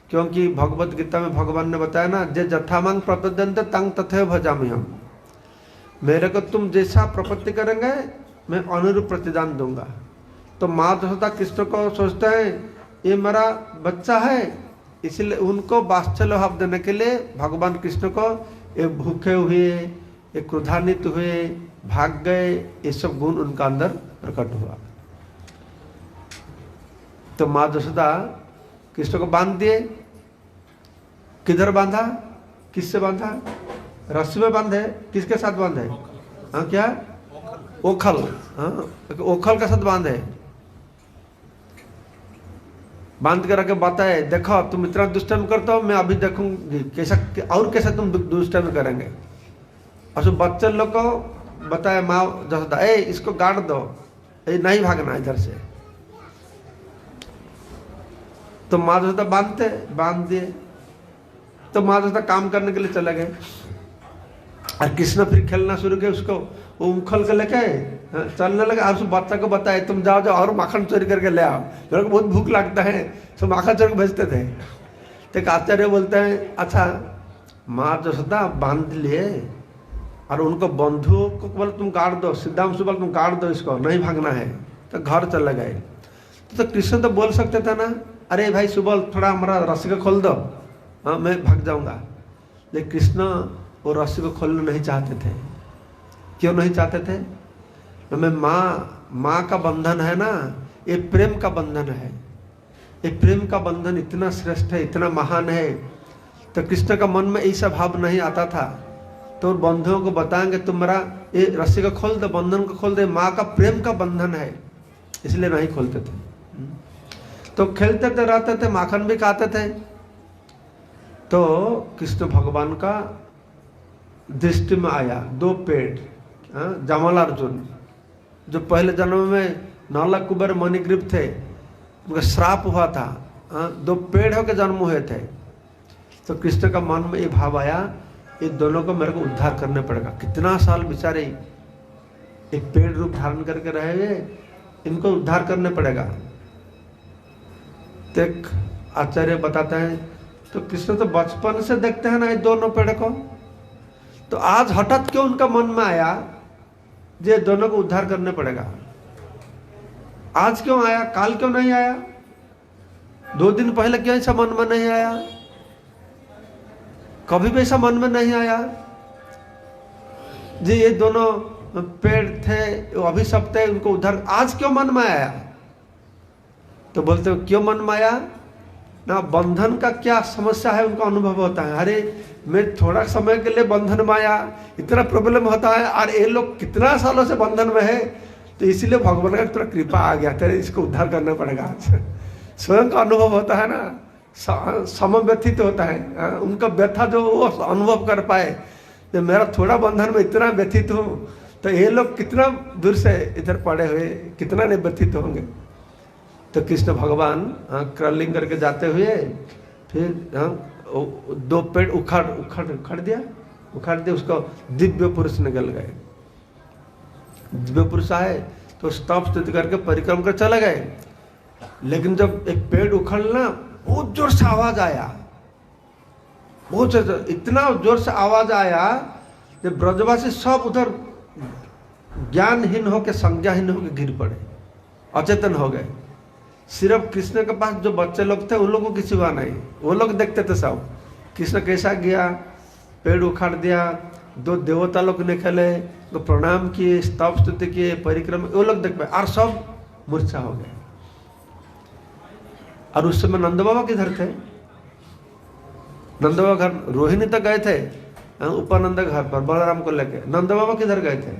क्योंकि भगवत गीता में भगवान ने बताया ना, जे जथामांग प्रपद्यन्ते तंग तथैव भजामि हम, मेरे को तुम जैसा प्रपत्ति करेंगे मैं अनुरूप प्रतिदान दूंगा। तो माँ जसोदा कृष्ण को सोचते हैं ये मेरा बच्चा है, इसलिए उनको वात्सल्य भाव देने के लिए भगवान कृष्ण को ये भूखे हुए, ये क्रोधान्वित हुए, भाग गए, ये सब गुण उनका अंदर प्रकट हुआ। तो माँ जसोदा कृष्ण को बांध दिए। किधर बांधा? किससे बांधा? रस्सी में बांधे। किसके साथ बांधे? क्या? ओखल। ओखल के साथ बांधे। बांध कर रखे, बताए देखो तुम इतना दुष्टर्म करते हो, मैं अभी देखूंगी कैसा और कैसा तुम दुष्टर्म करेंगे। और सब बच्चे लोग को बताया माँ जसोदा, इसको गाड़ दो, ये नहीं भागना इधर से। तो माँ जसोदा बांध दिए। तो माँ जसोदा काम करने के लिए चले गए और कृष्ण फिर खेलना शुरू किया। उसको वो उखल के लेके चलने लगे। आप सब बच्चा को बताए तुम जाओ और माखन चोरी करके ले आओ, मेरे को बहुत भूख लगता है। सब माखन चोरी भेजते थे। तो एक आचार्य बोलते हैं, अच्छा माँ जसोदा बांध लिए और उनको बंधुओं को बोले तुम गाड़ दो, सिद्धांशु बोले तुम गाड़ दो, इसको नहीं भागना है। तो घर चले गए। तो कृष्ण तो बोल सकते थे ना, अरे भाई सुबल थोड़ा हमारा रस्सी को खोल दो, हाँ मैं भाग जाऊंगा। लेकिन कृष्ण वो रस्सी को खोलना नहीं चाहते थे। क्यों नहीं चाहते थे? मैं माँ का बंधन है ना, ये प्रेम का बंधन है। ये प्रेम का बंधन इतना श्रेष्ठ है, इतना महान है। तो कृष्ण का मन में ऐसा भाव नहीं आता था। तो बंधुओं को बताएंगे तुम मेरा ये रस्सी को खोल दो, बंधन को खोल दे, माँ का प्रेम का बंधन है, इसलिए नहीं खोलते थे। तो खेलते थे, रहते थे, माखन भी खाते थे। तो कृष्ण भगवान का दृष्टि में आया 2 पेड़, जमल अर्जुन जो पहले जन्म में नौलक कुबेर मणिग्रीव थे, उनका श्राप हुआ था, 2 पेड़ होकर जन्म हुए थे। तो कृष्ण का मन में ये भाव आया, ये दोनों को मेरे को उद्धार करने पड़ेगा। कितना साल बेचारे एक पेड़ रूप धारण करके रहे हुए, इनको उद्धार करने पड़ेगा। तो एक आचार्य बताते हैं, तो कृष्ण तो बचपन से देखते हैं ना ये दोनों पेड़ को, तो आज हठात क्यों उनका मन में आया ये दोनों को उद्धार करने पड़ेगा? आज क्यों आया, काल क्यों नहीं आया? 2 दिन पहले क्यों ऐसा मन में नहीं आया? कभी भी ऐसा मन में नहीं आया जी ये दोनों पेड़ थे, अभिशप्त थे, उनको उद्धार आज क्यों मन में आया? तो बोलते हो क्यों मन में आया ना, बंधन का क्या समस्या है उनको अनुभव होता है। अरे मैं थोड़ा समय के लिए बंधन में आया, इतना प्रॉब्लम होता है, और ये लोग कितना सालों से बंधन में है, तो इसीलिए भगवान का थोड़ा कृपा आ गया, तेरे इसको उद्धार करना पड़ेगा आज। स्वयं का अनुभव होता है ना, समव्यथित होता है, उनका व्यथा जो वो अनुभव कर पाए, तो मेरा थोड़ा बंधन में इतना व्यथित हूँ, तो ये लोग कितना दूर से इधर पड़े हुए, कितना नहीं व्यथित होंगे। तो कृष्ण भगवान क्रलिंग करके जाते हुए फिर 2 पेड़ उखाड़ दिया, उसको दिव्य पुरुष निकल गए। दिव्य पुरुष आए तो स्तव स्तुति करके परिक्रम कर चले गए। लेकिन जब एक पेड़ उखड़ना, बहुत जोर से आवाज आया, बहुत जोर, इतना जोर से आवाज आया कि ब्रजवासी सब उधर ज्ञानहीन होकर, संज्ञाहीन होकर गिर पड़े, अचेतन हो गए। सिर्फ कृष्ण के पास जो बच्चे लोग थे उन लोगों को किसी हुआ नहीं, वो लोग देखते थे सब कृष्ण कैसा गया, पेड़ उखाड़ दिया, 2 देवता लोग निकले, तो प्रणाम किए, स्तव स्तुति किए, परिक्रम, वो लोग देख पाए, और सब मूर्छा हो गए। और उस समय नंद बाबा किधर थे? नंद बाबा घर, रोहिणी तक गए थे उपानंद घर पर बलराम को लेके। नंद बाबा किधर गए थे?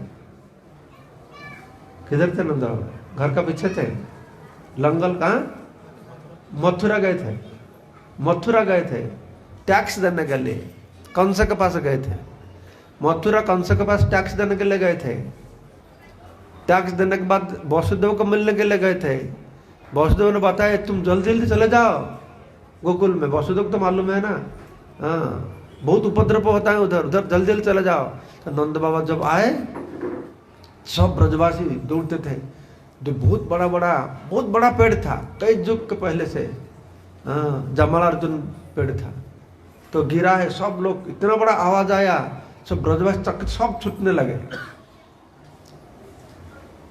किधर थे नंद बाबा? घर का पीछे थे। लंगल कहाँ? मथुरा गए थे, मथुरा गए थे टैक्स देने के लिए, कंस के पास गए थे। मथुरा कंस के पास टैक्स देने के लिए गए थे। टैक्स देने के बाद वसुदेव को मिलने के लिए गए थे। वसुदेव ने बताया तुम जल्दी जल्दी चले जाओ गोकुल में, वसुदेव को तो मालूम है ना, हाँ बहुत उपद्रव होता है उधर, उधर जल्दी जल्दी चले जाओ। तो नंद बाबा जब आए, सब ब्रजवासी दौड़ते थे। जो बहुत बड़ा पेड़ था, कई युग के पहले से, हाँ जमल अर्जुन पेड़ था, तो गिरा है, सब लोग, इतना बड़ा आवाज आया, सब ब्रजवासी चक्कर सब छूटने लगे।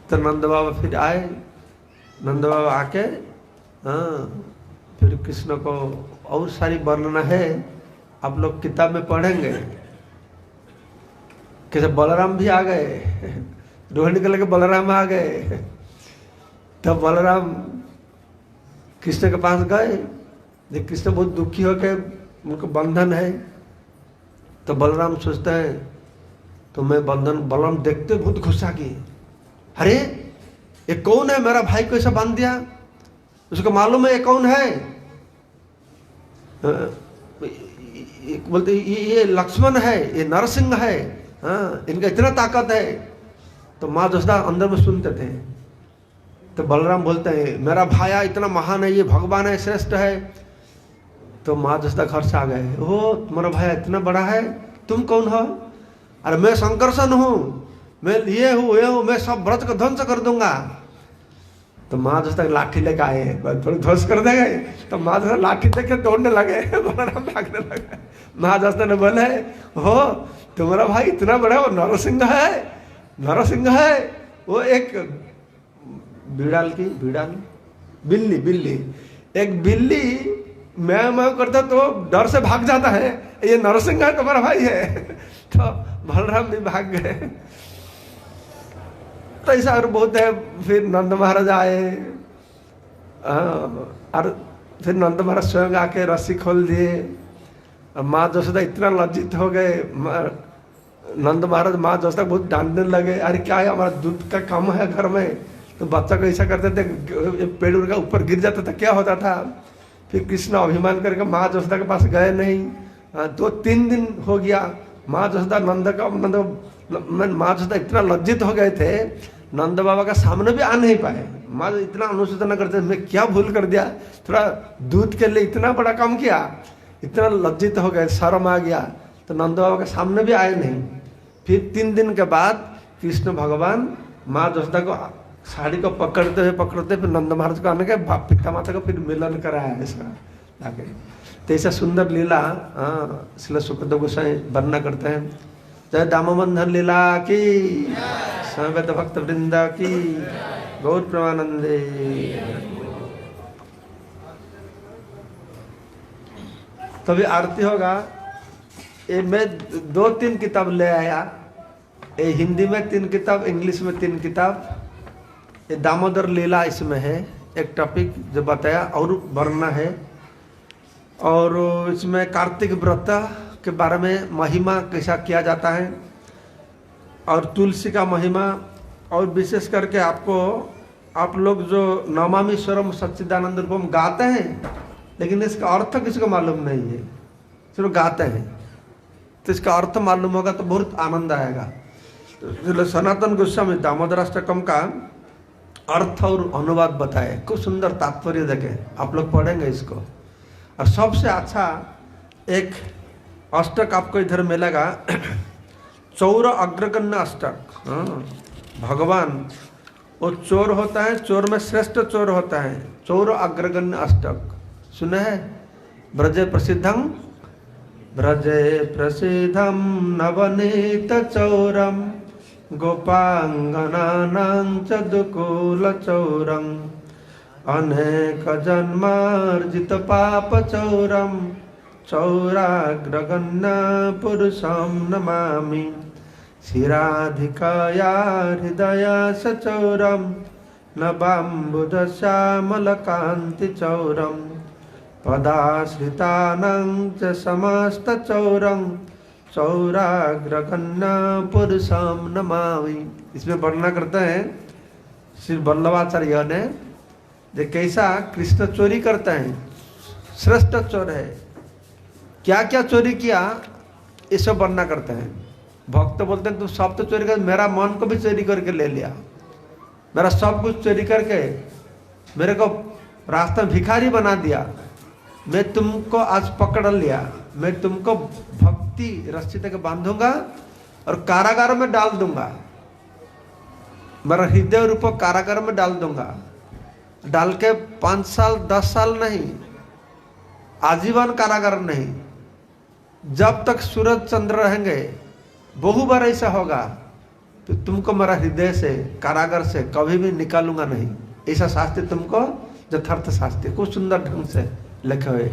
तो नंद बाबा फिर आए, नंद बाबा आके फिर कृष्ण को और सारी वर्णना है, आप लोग किताब में पढ़ेंगे। कैसे बलराम भी आ गए, रोहिणी को लेकर बलराम आ गए। तब बलराम कृष्ण के पास गए, जब कृष्ण बहुत दुखी हो के, उनको बंधन है, तो बलराम सोचते हैं तो मैं बंधन, बलराम देखते बहुत गुस्सा किए, अरे ये कौन है, मेरा भाई को ऐसा बांध दिया, उसको मालूम है ये कौन है? बोलते ये लक्ष्मण है, ये नरसिंह है, हाँ इनका इतना ताकत है। तो माँ जसोदा अंदर में सुनते थे। तो बलराम बोलते हैं मेरा भाया इतना महान है, ये भगवान है, श्रेष्ठ है। तो माँ जसोदा घर से आ गए, ओ तुम्हारा भाया इतना बड़ा है, तुम कौन हो? अरे मैं संकर्षण हूँ, मैं ये हूँ, मैं सब व्रत को ध्वंस कर दूंगा। तो माँ जसोदा लाठी लेके आए, थोड़ा ध्वंस कर देंगे। तो माँ जसोदा लाठी देखे दौड़ने लगे, बलराम भागने लगे। माँ जसोदा ने बोले हो तुम्हारा भाई इतना बड़ा, वो नरसिंह है, नरसिंह है, वो एक बिल्ली, एक बिल्ली मैं करता तो डर से भाग जाता है, ये नरसिंह है तुम्हारा भाई है। तो बलराम भी भाग गए। तो ऐसा और बहुत है। फिर नंद महाराज आए, और फिर नंद महाराज स्वयं आके रस्सी खोल दिए। माँ जसोदा इतना लज्जित हो गए, नंद महाराज माँ जसोदा बहुत डांटने लगे, अरे क्या है हमारा दूध का कम है घर में, तो बच्चा को ऐसा करते थे, पेड़ उड़ का ऊपर गिर जाता था, क्या होता था, फिर कृष्ण अभिमान करके माँ जसोदा के पास गए नहीं। 2-3 दिन हो गया, माँ जसोदा माँ जसोदा इतना लज्जित हो गए थे, नंद बाबा का सामने भी आ नहीं पाए। माँ इतना अनुशोचना करते, मैं क्या भूल कर दिया, थोड़ा दूध के लिए इतना बड़ा काम किया, इतना लज्जित हो गए, शर्म आ गया, तो नंद बाबा के सामने भी आए नहीं। फिर 3 दिन के बाद कृष्ण भगवान माँ जसोदा को साड़ी को पकड़ते फिर नंद महाराज को आने के पिता माता को फिर मिलन कराया इसका लाके। तो ऐसा सुंदर लीला श्रील सुखदेव गोसाई वर्णना करते हैं। जय दामोदर लीला की, समवेत भक्त वृंदा की, गौर प्रेमानंदे। तभी आरती होगा। ये मैं 2-3 किताब ले आया, ये हिंदी में 3 किताब, इंग्लिश में 3 किताब। ये दामोदर लीला इसमें है, एक टॉपिक जो बताया और वर्णना है, और इसमें कार्तिक व्रत के बारे में महिमा कैसा किया जाता है, और तुलसी का महिमा, और विशेष करके आप लोग जो नमामि स्वरम सच्चिदानंद रूपम गाते हैं, लेकिन इसका अर्थ किसी मालूम नहीं है, सिर्फ गाते हैं। तो इसका अर्थ मालूम होगा तो बहुत आनंद आएगा। तो सनातन गोस्वामी दामोदराष्टकम का अर्थ और अनुवाद बताए, खूब सुंदर तात्पर्य देखे, आप लोग पढ़ेंगे इसको। और सबसे अच्छा एक अष्टक आपको इधर मिलेगा, चौर अग्रगण्य अष्टक। भगवान वो चोर होता है, चोर में श्रेष्ठ चोर होता है, चौर अग्रगण्य अष्टक सुने हैं। ब्रजे प्रसिद्धम नवनीत चौरम गोपांगनानां च दुकूल चौरम अनेक जन्मार्जित पाप चौरम चौराग्रगण्य पुरुषं नमामि शिराधिकाया हृदय सचौरम नवाम्बुदश्यामलकान्ति चौरम पदाश्रितानां च समस्तचौरं चौराग्रगण्य पुरुषं नमामि। इसमें वर्णना करते हैं श्री वल्लभाचार्य ने, जो कैसा कृष्ण चोरी करते हैं, श्रेष्ठ चोर है, क्या क्या चोरी किया, ये सब वर्णना करते हैं। भक्त बोलते हैं तुम सब तो चोरी कर, मेरा मन को भी चोरी करके ले लिया, मेरा सब कुछ चोरी करके मेरे को रास्ता भिखारी बना दिया, मैं तुमको आज पकड़ लिया, मैं तुमको भक्ति रस्सी तक बांधूंगा और कारागार में डाल दूंगा, मेरा हृदय रूप कारागार में डाल दूंगा, डाल के 5 साल 10 साल नहीं, आजीवन कारागार नहीं, जब तक सूरज चंद्र रहेंगे, बहु बार ऐसा होगा, तो तुमको मेरा हृदय से कारागार से कभी भी निकालूंगा नहीं। ऐसा शास्त्र तुमको यथार्थ शास्त्र कुछ सुंदर ढंग से लिखे हुए,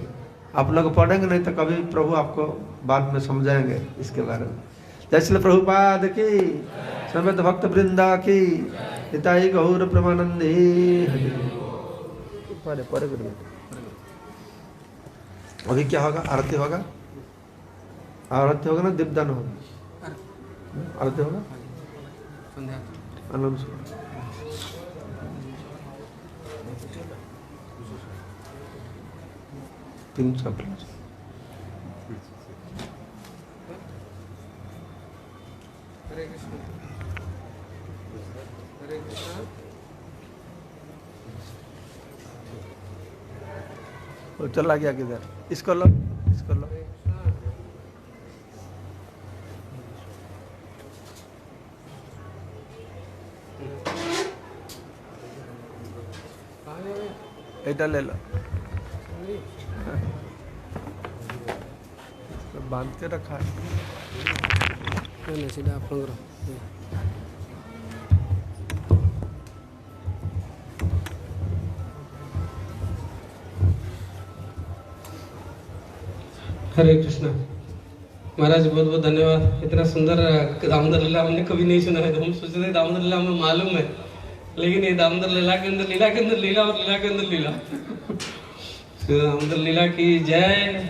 आप लोग पढ़ेंगे नहीं तो कभी प्रभु आपको बाद में समझाएंगे इसके बारे में। जय श्री प्रभुपाद की, समेत भक्त वृंदा की, हिताई गौर प्रेमानंदी। अभी क्या होगा, आरती होगा, आरती होगा ना, दीपदान होगा, आरती होगा, आनंद तीन सब हरे कृष्ण हरे कृष्ण। वो चला गया किधर, इसको लो, इसको लो। एटा ले लो, बांध के रखा है सीधा आप हरे कृष्णा। महाराज बहुत बहुत धन्यवाद। इतना सुंदर दामोदर लीला हमने कभी नहीं सुना है, तो हम सोचते थे दामोदर लीला हमें मालूम है, लेकिन ये दामोदर लीला के अंदर लीला के अंदर लीला और लीला के अंदर लीला। दामोदर लीला की जय।